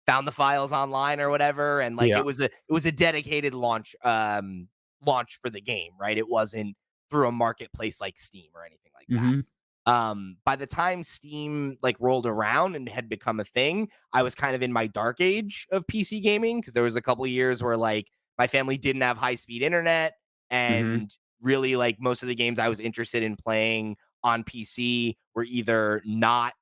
found the files online or whatever, and like Yeah. it was a dedicated launch for the game, right? It wasn't through a marketplace like Steam or anything like that. Mhm. By the time Steam like rolled around and had become a thing, I was kind of in my dark age of PC gaming because there was a couple of years where like my family didn't have high speed internet, Mhm. and really like most of the games I was interested in playing on PC were either not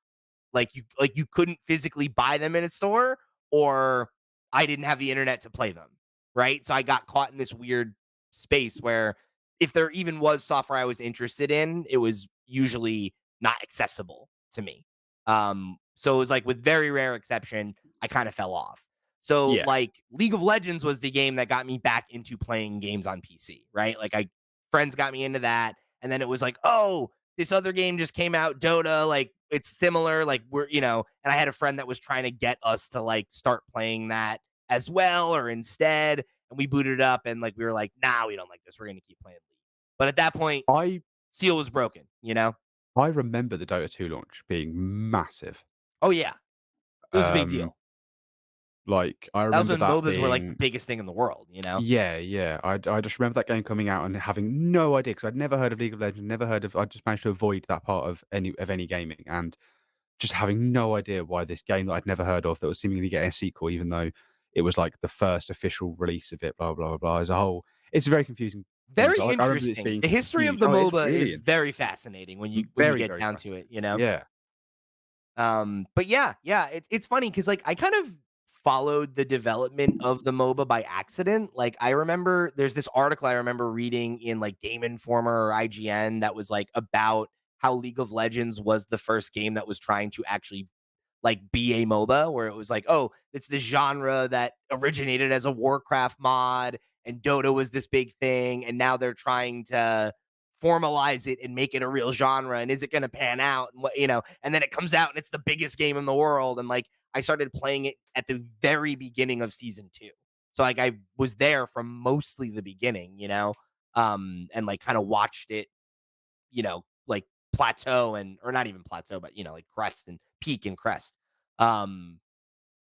like you couldn't physically buy them in a store, or I didn't have the internet to play them, right? So I got caught in this weird space where if there even was software I was interested in, it was usually not accessible to me. So it was like with very rare exception, I kind of fell off. So Yeah. like League of Legends was the game that got me back into playing games on PC, right? Like I friends got me into that, and then it was like, "Oh, this other game just came out, Dota, like it's similar, like and I had a friend that was trying to get us to like start playing that as well or instead, and we booted it up and like we were like, nah, we don't like this. We're gonna keep playing League. But at that point, I seal was broken. I remember the Dota 2 launch being massive. Oh yeah. It was a big Um, deal. like, I That was remember when that MOBAs were like the being. biggest thing in the world. Yeah, yeah. I just remember that game coming out and having no idea because 'cause I'd never heard of League of Legends, never heard of I just managed to avoid that part of any gaming, and just having no idea why this game that I'd never heard of that was seemingly getting a sequel, even though it was, like, the first official release of it, blah, blah, blah, blah, as a whole. It's a very confusing thing, Very so, like, I remember this interesting. being The history of huge. the Oh, it's MOBA really is very interesting. fascinating when you Very, get very down to fascinating. it. Yeah. But yeah, it's funny because like I kind of followed the development of the MOBA by accident. Like, I remember there's this article I remember reading in, like, Game Informer or IGN that was, like, about how League of Legends was the first game that was trying to actually like be a MOBA, where it was like, oh, it's this genre that originated as a Warcraft mod, and Dota was this big thing, and now they're trying to formalize it and make it a real genre. And is it going to pan out? And what and then it comes out and it's the biggest game in the world. And like I started playing it at the very beginning of season 2, so like I was there from mostly the beginning, and like kind of watched it, like plateau and or not even plateau, but like crest and peak and crest. Um,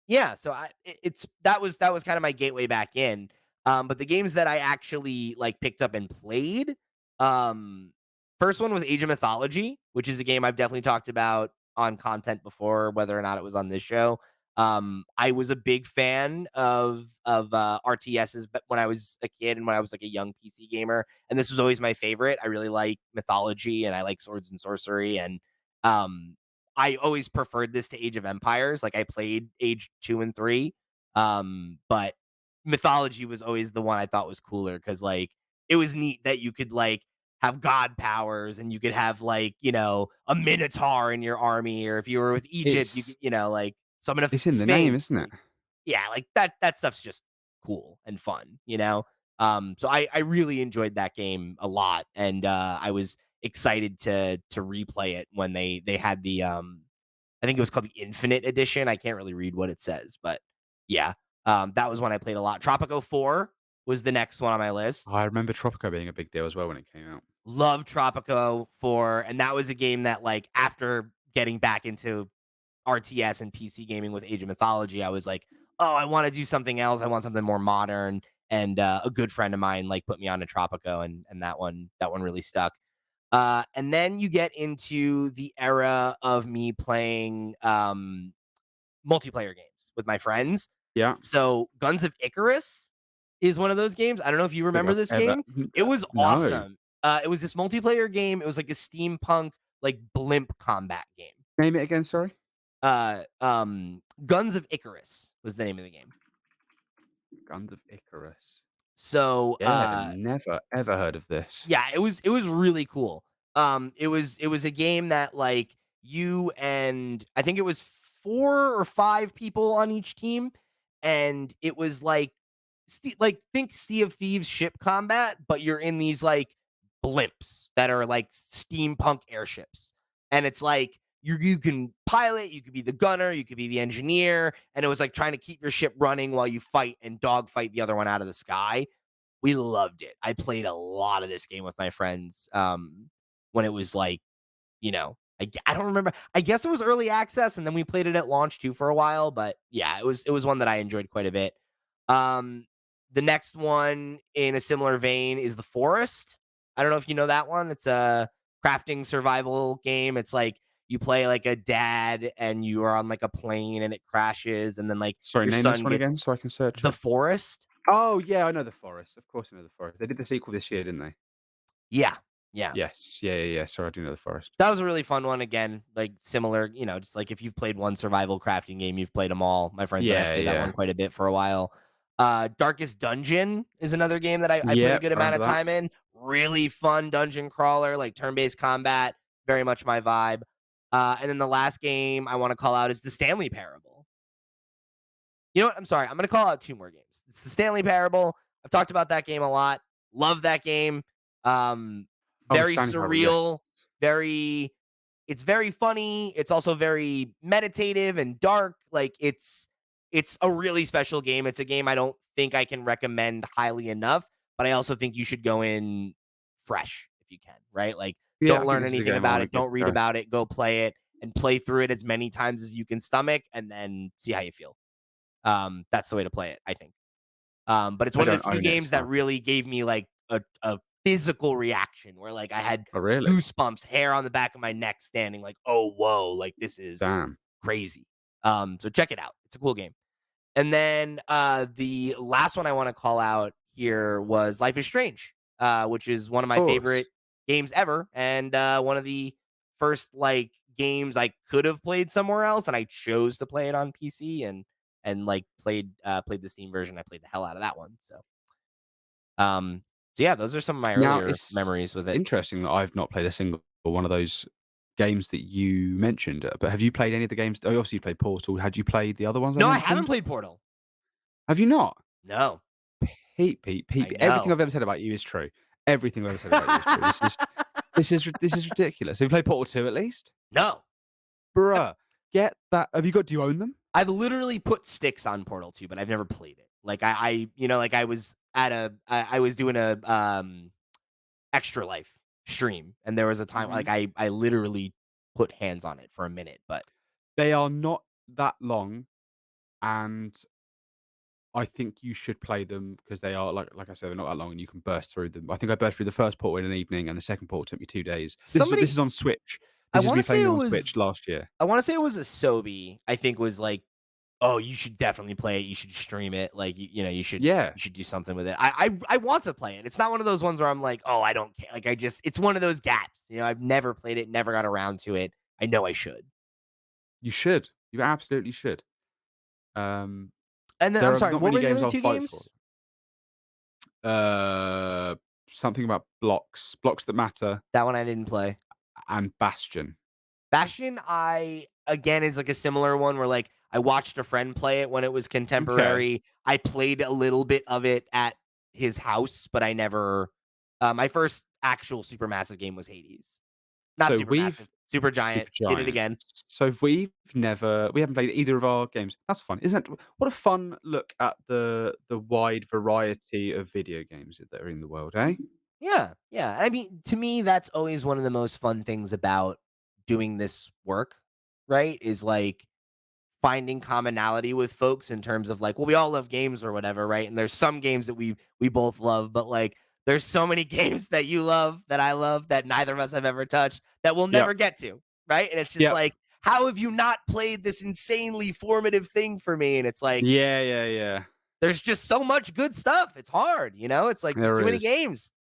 yeah, so it's that was kind of my gateway back in. But the games that I actually like picked up and played, um, first one was Age of Mythology, which is a game I've definitely talked about on content before, whether or not it was on this show. I was a big fan of RTSs, but when I was a kid and when I was like a young PC gamer, and this was always my favorite. I really like mythology and I like swords and sorcery, and um, I always preferred this to Age of Empires. Like I played Age 2 and 3. But Mythology was always the one I thought was cooler because like it was neat that you could like have god powers and you could have like, a minotaur in your army, or if you were with Egypt, you could, It's like summon a it's in the name, sphinx. isn't it? And yeah, like that stuff's just cool and fun. So I really enjoyed that game a lot, and I was excited to replay it when they had the I think it was called the Infinite Edition. I can't really read what it says, but yeah. That was one I played a lot. Tropico 4 was the next one on my list. I remember Tropico being a big deal as well when it came out. Love Tropico 4, and that was a game that like after getting back into RTS and PC gaming with Age of Mythology, I was like, "Oh, I want to do something else. I want something more modern." And a good friend of mine like put me on to Tropico, and that one really stuck. And then you get into the era of me playing multiplayer games with my friends. Yeah. So Guns of Icarus is one of those games. I don't know if you Think remember I've this ever game. It was no. awesome. It was this multiplayer game. It was like a steampunk, like blimp combat game. Name it again, sorry? Guns of Icarus was the name of the game. Guns of Icarus. So, Yeah, never ever heard of this. yeah, it was really cool. It was a game that like you and I think it was 4 or 5 people on each team, and it was like like think Sea of Thieves ship combat, but you're in these like blimps that are like steampunk airships, and it's like you can pilot, you could be the gunner, you could be the engineer, and it was like trying to keep your ship running while you fight and dogfight the other one out of the sky. We loved it. I played a lot of this game with my friends, when it was like, I don't remember. I guess it was early access, and then we played it at launch too for a while. But yeah, it was one that I enjoyed quite a bit. Um, the next one in a similar vein is The Forest. I don't know if you know that one. It's a crafting survival game. It's like you play like a dad, and you are on like a plane, and it crashes, and then like Sorry, your name this son one gets again so I can search The it. Forest. Oh, yeah, I know The Forest. Of course I know The Forest. They did the sequel this year, didn't they? Yeah, yeah. Yes. Yeah, yeah, yeah. Sorry, I do know The Forest. That was a really fun one. Again, like similar, just like if you've played one survival crafting game, you've played them all. My friends and I Yeah, played that yeah. one quite a bit for a while. Darkest Dungeon is another game that I put a Yep, good I amount remember of that. time in. Really fun dungeon crawler, like turn-based combat, very much my vibe. And then the last game I want to call out is the Stanley Parable. You know what? I'm sorry. I'm going to call out 2 more games. It's the Stanley Parable. I've talked about that game a lot. Love that game. Oh, the Very Stanley Parable, yes. surreal, very it's very funny. It's also very meditative and dark. Like it's a really special game. It's a game I don't think I can recommend highly enough, but I also think you should go in fresh if you can, right? Like Yeah, don't I think learn this is a anything game I about wanna it, give don't a read go. about it, go play it and play through it as many times as you can stomach and then see how you feel. That's the way to play it, I think. But it's I one of the don't few own it, games that so really gave me like a physical reaction where like I had oh, really? goosebumps, hair on the back of my neck standing, like, oh whoa, like this is Damn. crazy. So check it out. It's a cool game. And then the last one I want to call out here was Life is Strange, which is one of Of my favorite course. games ever, and one of the first like games I could have played somewhere else, and I chose to play it on PC, and like played the Steam version. I played the hell out of that one. Um, so yeah, those are some of my Now, earlier it's memories with it. interesting that I've not played a single one of those games that you mentioned, but have you played any of the games? Oh, obviously you played Portal. Had you played the other ones I No, I haven't mentioned? played Portal. Have you not? No, Pete, I everything know. I've ever said about you is true. Everything I've ever said about you is true. This is ridiculous. Have you played Portal 2 at least? No, Bruh, get that have you got do you own them? I've literally put sticks on Portal 2, but I've never played it. Like like I was at I was doing a Extra Life stream, and there was a time like Mhm. I literally put hands on it for a minute, but They are not that long, and I think you should play them because they are like I said, they're not that long and you can burst through them. I think I burst through the first portal in an evening and the second portal took me 2 days. This somebody is on Switch. I This is want me to say playing it them on was Switch last year. I want to say it was a Sobe. I think was like, oh, you should definitely play it. You should stream it. Like Yeah, you should do something with it. I want to play it. It's not one of those ones where I'm like, oh, I don't care. Like I just it's one of those gaps. I've never played it, never got around to it. I know I should. you should. You absolutely should. Um, And then there I'm are sorry, not what many were the games other I'll two fight for. games? Uh, Something about blocks that matter, That one I didn't play. and Bastion. Bastion, I again is like a similar one where like I watched a friend play it when it was Okay. contemporary. I played a little bit of it at his house, but I never. My first actual supermassive game was Hades. Not So supermassive, we've super giant. Super Did it Giant. again. So we haven't played either of our games. That's fun, isn't it? What a fun look at the wide variety of video games that are in the world, eh? Yeah, yeah. I mean, to me, that's always one of the most fun things about doing this work. Right? Is like finding commonality with folks in terms of like, well, we all love games or whatever, right? And there's some games that we both love, but like there's so many games that you love that I love that neither of us have ever touched that we'll Yep. never get to, right? And it's just Yep. like, how have you not played this insanely formative thing for me? And it's like, Yeah, yeah, yeah. there's just so much good stuff. It's hard, It's like there's too There many is. games.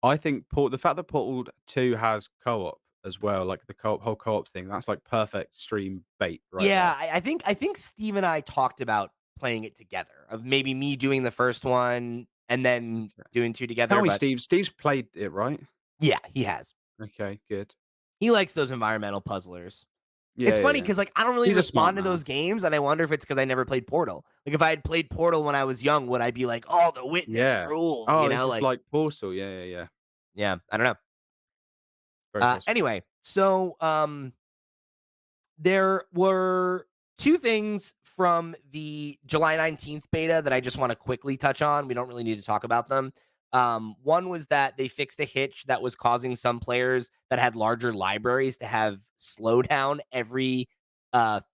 I think the fact that Portal 2 has co-op as well, like the whole co-op thing, that's like perfect stream bait right Yeah, there. I think Steve and I talked about playing it together, of maybe me doing the first one and then Okay. doing two Tell together, me, but Steve's played it, right? yeah, he has. Okay, good. He likes those environmental puzzlers. Yeah, It's yeah, funny yeah. because like I don't really He's a smart respond to man. those games, and I wonder if it's because I never played Portal. Like if I had played Portal when I was young, would I be like, "Oh, the witness Yeah. rules," Oh, this is Like like Portal. Yeah, yeah, yeah. yeah, I don't know. Very close. Anyway, so there were two things from the July 19th beta that I just want to quickly touch on. We don't really need to talk about them. One was that they fixed a hitch that was causing some players that had larger libraries to have slowdown every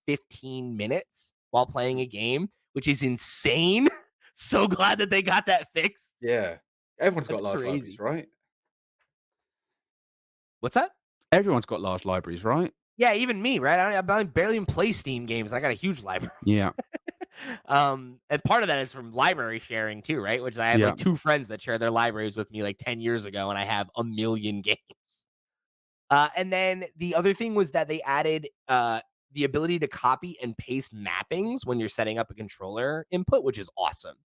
15 minutes while playing Mhm. a game, which is insane. So glad that they got that fixed. Yeah. Everyone's That's got large libraries, crazy. right? What's that? Everyone's got large libraries, right? Yeah, even me, right? I barely even play Steam games. I got a huge library. Yeah. And part of that is from library sharing too, right? Which I have Yeah. like two friends that share their libraries with me like 10 years ago, and I have a million games. And then the other thing was that they added the ability to copy and paste mappings when you're setting up a controller input, which is awesome.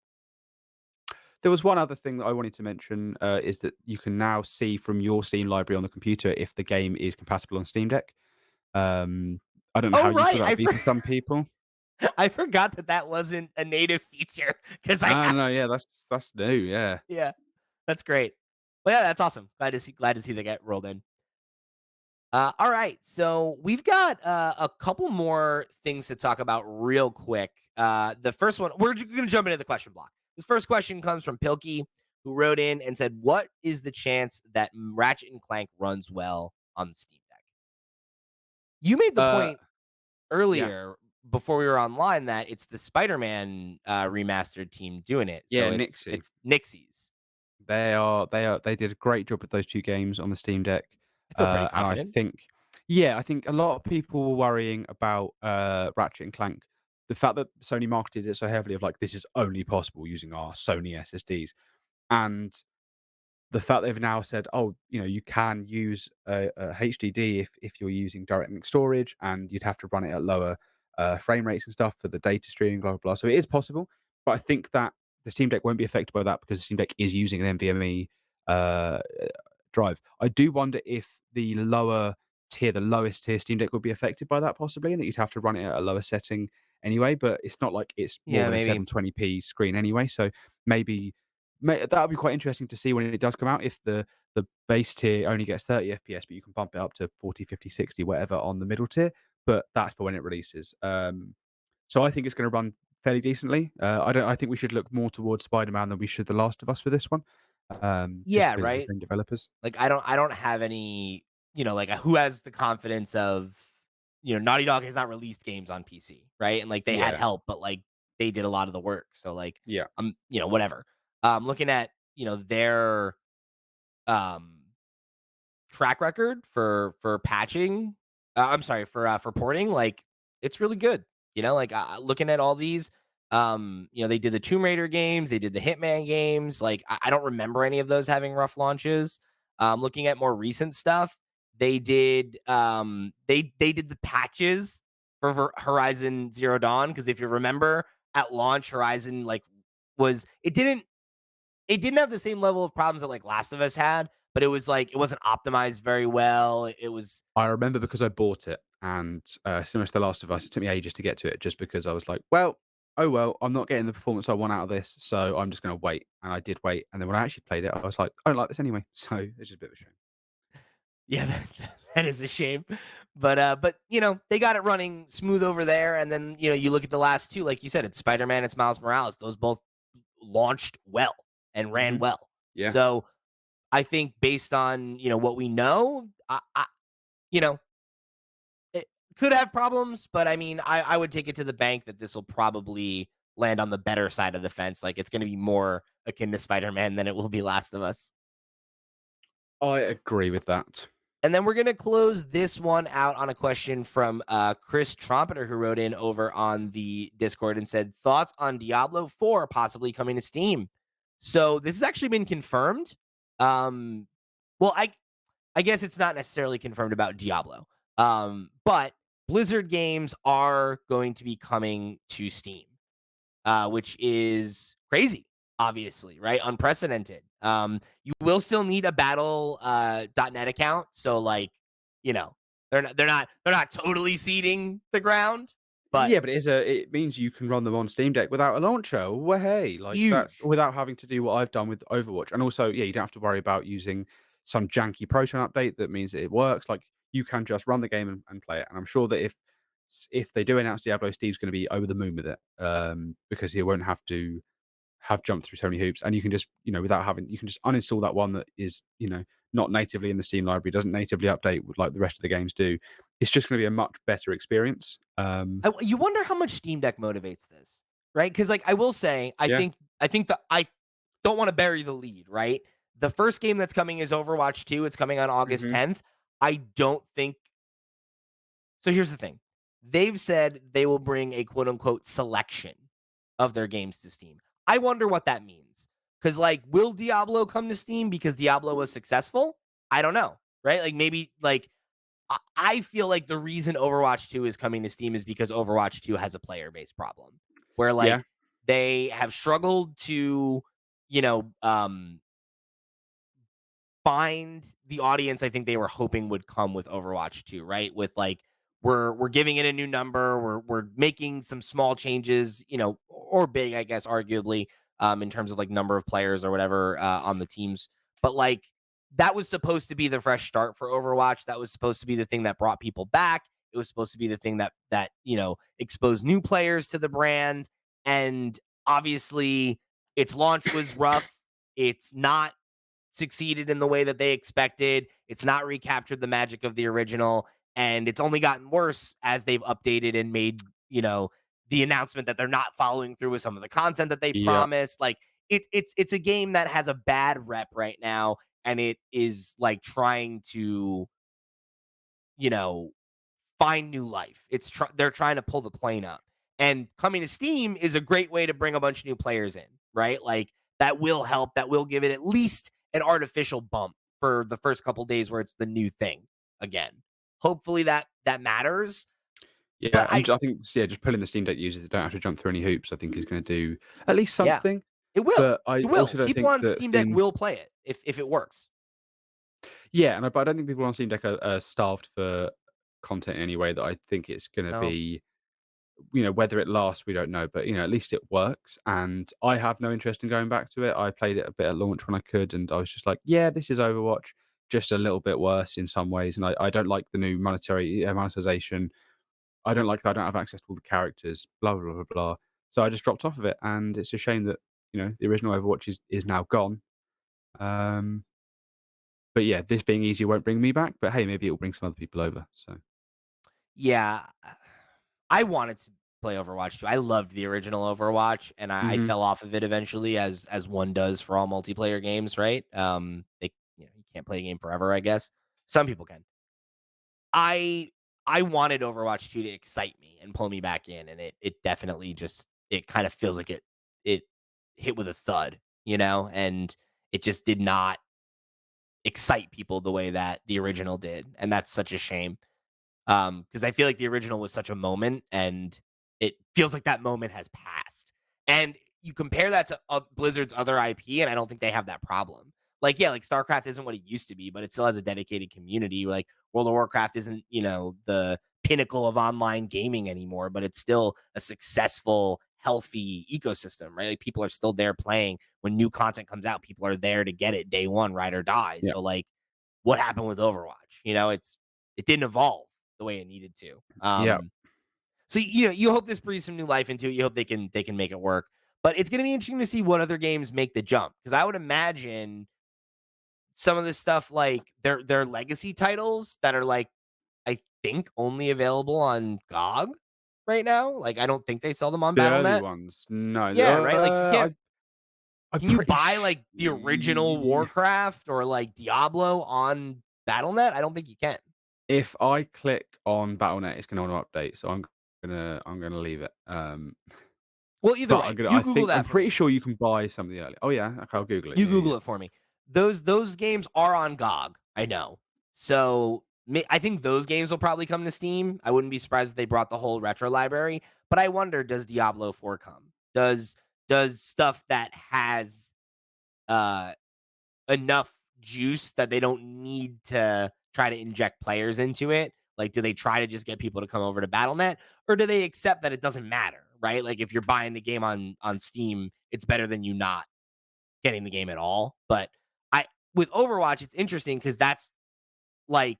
There was one other thing that I wanted to mention, is that you can now see from your Steam library on the computer if the game is compatible on Steam Deck. Um, I don't know how Oh, useful right. that would be for some people. I forgot that that wasn't a native feature because I No, have, no, no, yeah, that's new, yeah. yeah, that's great. Well, yeah, that's awesome. Glad to see they get rolled in. All right, so we've got a couple more things to talk about real quick. The first one, we're going to jump into the question block. This first question comes from Pilkey, who wrote in and said, "What is the chance that Ratchet and Clank runs well on the Steam Deck?" You made the Uh, point yeah. earlier before we were online that it's the Spider-Man remastered team doing it, Yeah, so it's Nixie. it's Nixie's. They did a great job with those 2 games on the Steam Deck, I feel pretty and confident. I think a lot of people were worrying about, Ratchet& and Clank. The fact that Sony marketed it so heavily of like, "This is only possible using our Sony SSDs," and the fact they've now said, "Oh, you can use a HDD if you're using direct link storage, and you'd have to run it at lower, frame rates and stuff for the data streaming, blah blah blah. So it is possible, but I think that the Steam Deck won't be affected by that because the Steam Deck is using an NVMe uh, drive. I do wonder if the lowest tier Steam Deck would be affected by that possibly, and that you'd have to run it at a lower setting anyway. But it's not like it's more Yeah, than a maybe. 720p screen anyway, so maybe that would be quite interesting to see when it does come out. If the base tier only gets 30 FPS, but you can bump it up to 40, 50, 60, whatever on the middle tier. But that's for when it releases. So I think it's going to run fairly decently. I think we should look more towards Spider-Man than we should The Last of Us for this one, just Yeah, because it's the right. same developers. Like I don't have any, like who has the confidence of, Naughty Dog has not released games on PC, right? And like they had Yeah, help, but like they did a lot of the work. So like yeah. whatever. Looking at, their um track record for patching, I'm sorry, for porting, like it's really good. Like looking at all these, they did the Tomb Raider games, they did the Hitman games. Like I don't remember any of those having rough launches. Looking at more recent stuff, they did the patches for Horizon Zero Dawn, because if you remember at launch, Horizon like was it didn't have the same level of problems that like Last of Us had, but it was like it wasn't optimized very well. It was I remember because I bought it, and similar to The Last of Us, it took me ages to get to it, just because I was like, well, oh well, I'm not getting the performance I want out of this, so I'm just going to wait. And I did wait, and then when I actually played it, I was like, I don't like this anyway. So it's just a bit of a shame. yeah, that is a shame. But they got it running smooth over there, and then you look at the last two, like you said, it's Spider-Man, it's Miles Morales. Those both launched well and ran Hmm. well. Yeah. So I think based on what we know, you know it could have problems, but I mean, I would take it to the bank that this will probably land on the better side of the fence. Like it's going to be more akin to Spider-Man than it will be Last of Us. I agree with that. And then we're going to close this one out on a question from Chris Trompeter, who wrote in over on the Discord and said, thoughts on Diablo 4 possibly coming to Steam. So this has actually been confirmed. Um, well, I guess it's not necessarily confirmed about Diablo. But Blizzard games are going to be coming to Steam, which is crazy, obviously, right? Unprecedented. You will still need a battle .net account, so like, you know, they're not totally seeding the ground, but Yeah, but it means you can run them on Steam Deck without a launcher. Well, hey, like that's huge. without having to do what I've done with Overwatch. And also, yeah, you don't have to worry about using some janky Proton update that means that it works. Like you can just run the game and play it. And I'm sure that if they do announce Diablo, Steve's going to be over the moon with it, because he won't have to have jumped through so many hoops, and you can just without having you can just uninstall that one that is not natively in the Steam library, doesn't natively update like the rest of the games do. It's just going to be a much better experience. You wonder how much Steam Deck motivates this, right? Because like I will say, Yeah. I think that I don't want to bury the lead, right? The first game that's coming is Overwatch 2. It's coming on August Mhm. 10th. I don't think so. Here's the thing. They've said they will bring a quote unquote selection of their games to Steam. I wonder what that means. Cause like, will Diablo come to Steam because Diablo was successful? I don't know. Right? Like maybe like I feel like the reason Overwatch 2 is coming to Steam is because Overwatch 2 has a player base problem where Yeah. like they have struggled to, you know, find the audience I think they were hoping would come with Overwatch 2, right? With like we're giving it a new number, we're making some small changes, or big, I guess, arguably, in terms of like number of players or whatever on the teams. But like that was supposed to be the fresh start for Overwatch. That was supposed to be the thing that brought people back. It was supposed to be the thing that exposed new players to the brand. And obviously its launch was rough. It's not succeeded in the way that they expected. It's not recaptured the magic of the original, and it's only gotten worse as they've updated and made, the announcement that they're not following through with some of the content that they Yeah. promised. Like it's a game that has a bad rep right now, and it is like trying to, you know, find new life. They're trying to pull the plane up. And coming to Steam is a great way to bring a bunch of new players in, right? Like that will help. That will give it at least an artificial bump for the first couple days where it's the new thing again. Hopefully that matters. Yeah, But I I think yeah, just pulling the Steam Deck users that don't have to jump through any hoops, I think is gonna do at least yeah, something, it will. but I It will. also don't People think on that Steam Deck Steam will play it if it works. yeah, but I don't think people on Steam Deck are starved for content in any way that I think it's gonna No. be whether it lasts, we don't know, but, at least it works, and I have no interest in going back to it. I played it a bit at launch when I could, and I was just like, "Yeah, this is Overwatch, just a little bit worse in some ways," and I don't like the new monetization. I don't like that I don't have access to all the characters, blah, blah, blah, blah. So I just dropped off of it, and it's a shame that, the original Overwatch is now gone. Um, but yeah, this being easier won't bring me back, but hey, maybe it'll bring some other people over, so Yeah, I wanted to play Overwatch too. I loved the original Overwatch, and I Mhm. fell off of it eventually, as one does for all multiplayer games, right? You can't play a game forever, I guess. Some people can. I I wanted Overwatch 2 to excite me and pull me back in, and it definitely just it kind of feels like it hit with a thud, and it just did not excite people the way that the original did, and that's such a shame. Because I feel like the original was such a moment, and it feels like that moment has passed. And you compare that to Blizzard's other IP, and I don't think they have that problem. Like, yeah, like StarCraft isn't what it used to be, but it still has a dedicated community. Like World of Warcraft isn't, the pinnacle of online gaming anymore, but it's still a successful, healthy ecosystem, right? Like people are still there playing. When new content comes out, people are there to get it day one, ride or die. Yeah. So like what happened with Overwatch? It didn't evolve the way it needed to. Yeah. So you hope this breathes some new life into it. You hope they can make it work. But it's going to be interesting to see what other games make the jump because I would imagine some of this stuff like their legacy titles that are like I think only available on GOG right now. Like I don't think they sell them on The early BattleNet. ones, no. Yeah, right. Like you can't. I'm Can you pretty buy like the original Warcraft or like Diablo on BattleNet? I don't think you can. if I click on Battle.net, it's gonna wanna update, so I'm gonna leave it. Well, either But way, I'm you Google that for pretty me. sure you can buy some of the early. Oh yeah, okay, I'll Google it. You Yeah, yeah, yeah. Google it for me. Those games are on GOG. I know. So I think those games will probably come to Steam. I wouldn't be surprised if they brought the whole retro library. But I wonder, does Diablo 4 come? Does stuff that has uh enough juice that they don't need to try to inject players into it? Like, do they try to just get people to come over to BattleNet, or do they accept that it doesn't matter? Right? Like, if you're buying the game on Steam, it's better than you not getting the game at all. But I with Overwatch, it's interesting because that's like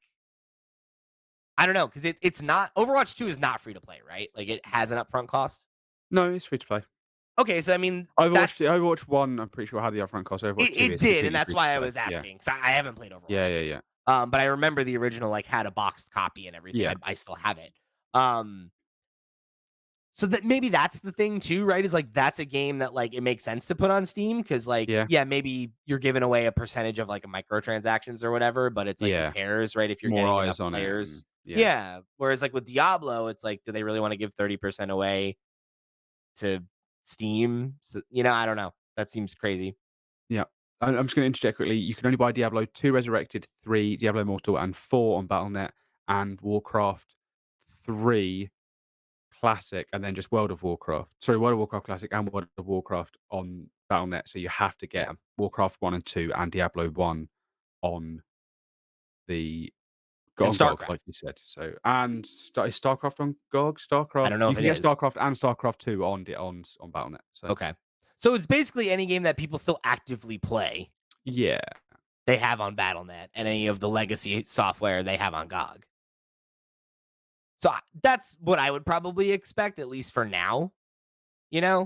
I don't know because it's not Overwatch 2 is not free to play, right? Like it has an upfront cost. No, it's free to play. Okay, so I mean that's Overwatch 1, I'm pretty sure had the upfront cost. Overwatch 2 it is did, and completely that's free to why I play. was Yeah. asking because I haven't played Yeah, Overwatch yeah, 2. yeah. But I remember the original like had a boxed copy and everything. Yeah. I still have it. Um, So that maybe that's the thing too, right? Is like that's a game that like it makes sense to put on Steam because like Yeah. yeah, maybe you're giving away a percentage of like a microtransactions or whatever, but it's like who Yeah. cares, right? If you're More getting enough eyes on it and players. yeah. Yeah. Whereas like with Diablo, it's like, do they really want to give 30% away to Steam? So, I don't know. That seems crazy. Yeah. I'm just gonna interject quickly. You can only buy Diablo 2 Resurrected, 3 Diablo Immortal, and 4 on Battle.net, and Warcraft 3 Classic, and then just World of Warcraft. Sorry, World of Warcraft Classic and World of Warcraft on Battle.net. So you have to get Yeah. Warcraft 1 and 2 and Diablo 1 on the And on GOG, StarCraft. like you said. So and is StarCraft on GOG? I StarCraft don't know you if can it get is. StarCraft and StarCraft 2 on Battle.net. So Okay. So it's basically any game that people still actively play, yeah. they have on BattleNet, and any of the legacy software they have on GOG. So that's what I would probably expect, at least for now.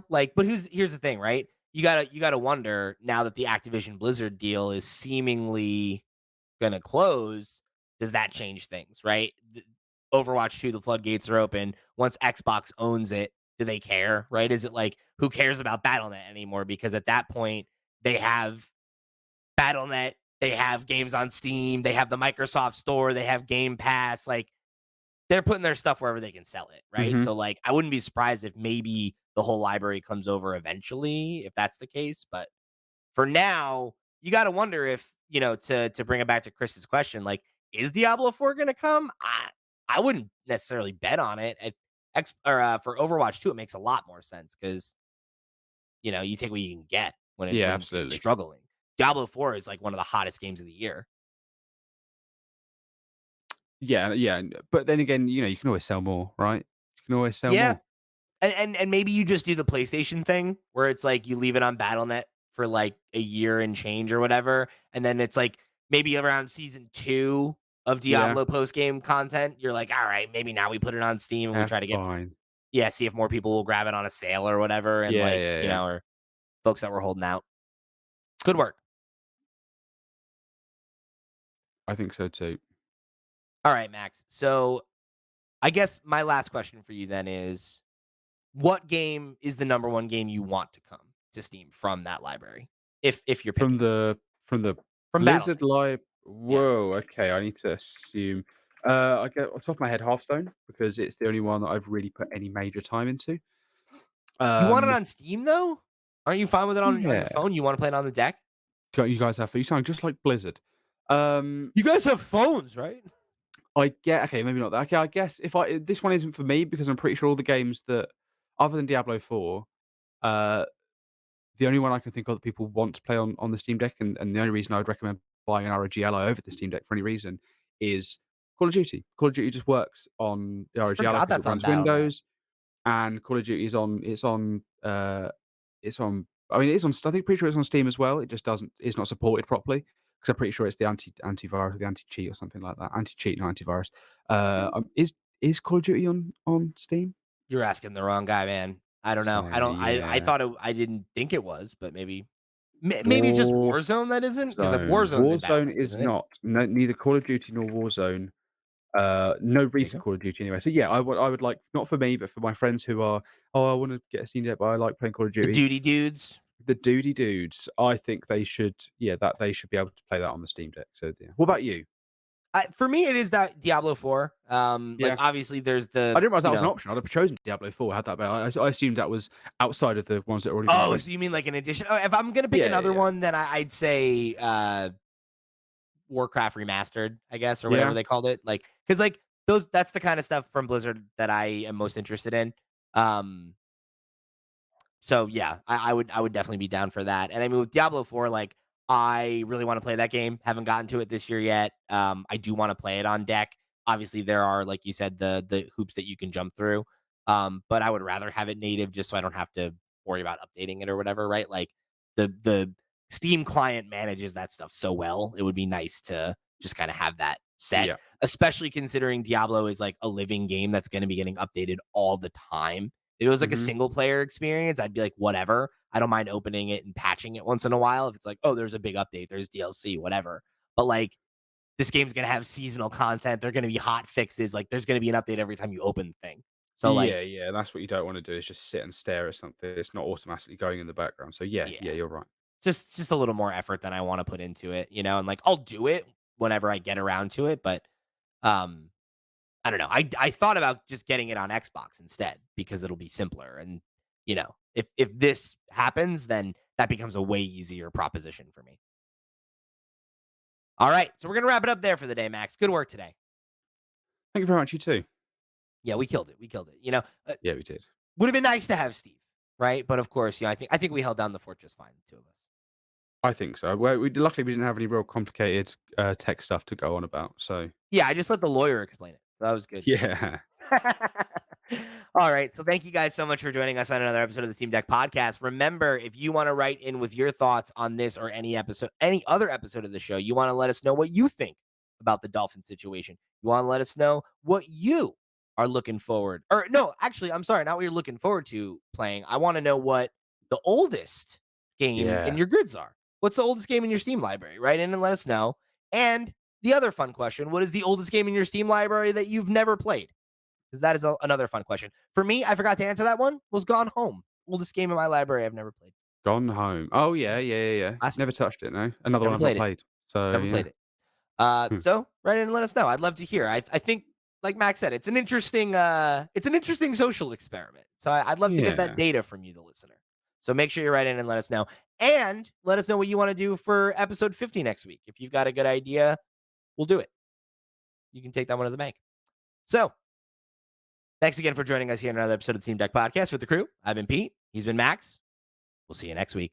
Like, but here's the thing, right? You gotta wonder now that the Activision Blizzard deal is seemingly gonna close, does that change things, right? Overwatch 2, the floodgates are open. Once Xbox owns it, do they care, right? Is it like who cares about BattleNet anymore? Because at that point, they have BattleNet, they have games on Steam, they have the Microsoft Store, they have Game Pass, like they're putting their stuff wherever they can sell it, right? Mhm. So like I wouldn't be surprised if maybe the whole library comes over eventually if that's the case, but for now, you got to wonder if, to bring it back to Chris's question, like is Diablo 4 going to come? I wouldn't necessarily bet on it. For Overwatch 2, it makes a lot more sense because you take what you can get Yeah, when it's absolutely. struggling. Diablo 4 is like one of the hottest games of the year. Yeah, yeah, but then again, you can always sell more, right? You can always sell Yeah, more. and maybe you just do the PlayStation thing where it's like you leave it on BattleNet for like a year and change or whatever, and then it's like maybe around season 2 of Yeah, Diablo post game content, you're like, all right, maybe now we put it on Steam and we that's try to get fine. see if more people will grab it on a sale or whatever, and Yeah, like yeah, yeah. or folks that were holding out. Could work. I think so too. All right, Max. So I guess my last question for you then is, what game is the number one game you want to come to Steam from that library? If you're From picking the from Blizzard BattleNet. Live Yeah. whoa, okay, I need to assume, I get off the top of my head Hearthstone, because it's the only one that I've really put any major time into. You want it Um, on Steam though? Aren't you fine with it on your yeah. phone? You want to play it on the deck? You guys have you sound just like Blizzard. Um, You guys have phones, right? I get okay, maybe not that. Okay, I guess if I this one isn't for me because I'm pretty sure all the games that other than Diablo 4, uh, the only one I can think of that people want to play on the Steam Deck, and the only reason I would recommend buying an ROG Ally over the Steam Deck for any reason is Call of Duty. Call of Duty just works on the I ROG Ally forgot because that's it on runs BattleNet. Windows, and Call of Duty is on it's on I mean, it's on I think pretty sure it's on Steam as well. It just doesn't it's not supported properly because I'm pretty sure it's the antivirus or the anti-cheat or something like that. Anti-cheat, not antivirus. Is Call of Duty on Steam? You're asking the wrong guy, man. I don't know. So, I don't. I yeah. thought I didn't think it was, but maybe just Warzone that isn't because Warzone's in Warzone BattleNet, is isn't it? not. No, neither Call of Duty nor Warzone. No There you recent go. Call of Duty anyway. So yeah, I would like not for me, but for my friends who are, "Oh, I wanna get a Steam Deck, but I like playing Call of The Duty." Duty Dudes. The Duty dudes, I think they should that they should be able to play that on the Steam Deck. So, yeah. What about you? For me, it is that Diablo 4. Like Yeah. obviously, there's I the didn't realize that was an option. I'd have chosen Diablo 4 had that been I assumed that was outside of the ones that had already been Oh, so chosen. you mean like an addition? Oh, if I'm gonna pick Yeah, another yeah. one, then I'd say Warcraft Remastered, I guess, or whatever Yeah. they called it. Like, because like that's the kind of stuff from Blizzard that I am most interested in. Um, So yeah, I would definitely be down for that. And I mean with Diablo 4, like I really want to play that game. Haven't gotten to it this year yet. I do want to play it on deck. Obviously, there are, like you said, the hoops that you can jump through. But I would rather have it native just so I don't have to worry about updating it or whatever, right? Like the Steam client manages that stuff so well. It would be nice to just kind of have that set, Yeah. especially considering Diablo is like a living game that's going to be getting updated all the time. If it was like a Mhm. single player experience, I'd be like, whatever. I don't mind opening it and patching it once in a while. If it's like, oh, there's a big update, there's DLC, whatever. But like, this game's gonna have seasonal content. They're gonna be hot fixes. Like, there's gonna be an update every time you open the thing. So like, Yeah, yeah, that's what you don't wanna do is just sit and stare at something. It's not automatically going in the background. So yeah, yeah, yeah, you're right. just a little more effort than I want to put into it, and like I'll do it whenever I get around to it. But um, I don't know. I thought about just getting it on Xbox instead because it'll be simpler. And if this happens, then that becomes a way easier proposition for me. All right, so we're gonna wrap it up there for the day, Max. Good work today. Thank you very much, you too. Yeah, we killed it. We killed it. Yeah, we did. Would have been nice to have Steve, right? But of course, I think we held down the fort just fine, the two of us. I think so. Well, luckily we didn't have any real complicated, tech stuff to go on about, so Yeah, I just let the lawyer explain it. So that was good. yeah. All right. So thank you guys so much for joining us on another episode of the Steam Deck Podcast. Remember, if you want to write in with your thoughts on this or any other episode of the show, you want to let us know what you think about the Dolphin situation. You want to let us know what you are looking forward, or no, actually, I'm sorry, not what you're looking forward to playing. I want to know what the oldest game in Yeah. your grids are. What's the oldest game in your Steam library? Write in and let us know. And the other fun question: what is the oldest game in your Steam library that you've never played? Because that is another fun question. For me, I forgot to answer that one, was Gone Home. Oldest game in my library I've never played. Gone Home. Oh, yeah, yeah, yeah, yeah. Never Classic. touched it, no. Another one Never I've not played it. played. So, Never yeah. played it. Hmm. So write in and let us know. I'd love to hear. I think, like Max said, it's an interesting social experiment. So I'd love to get that Yeah. data from you, the listener. So make sure you write in and let us know. And let us know what you want to do for episode 50 next week. If you've got a good idea, we'll do it. You can take that one to the bank. So thanks again for joining us here in another episode of Team Deck Podcast with the crew. I've been Pete. He's been Max. We'll see you next week.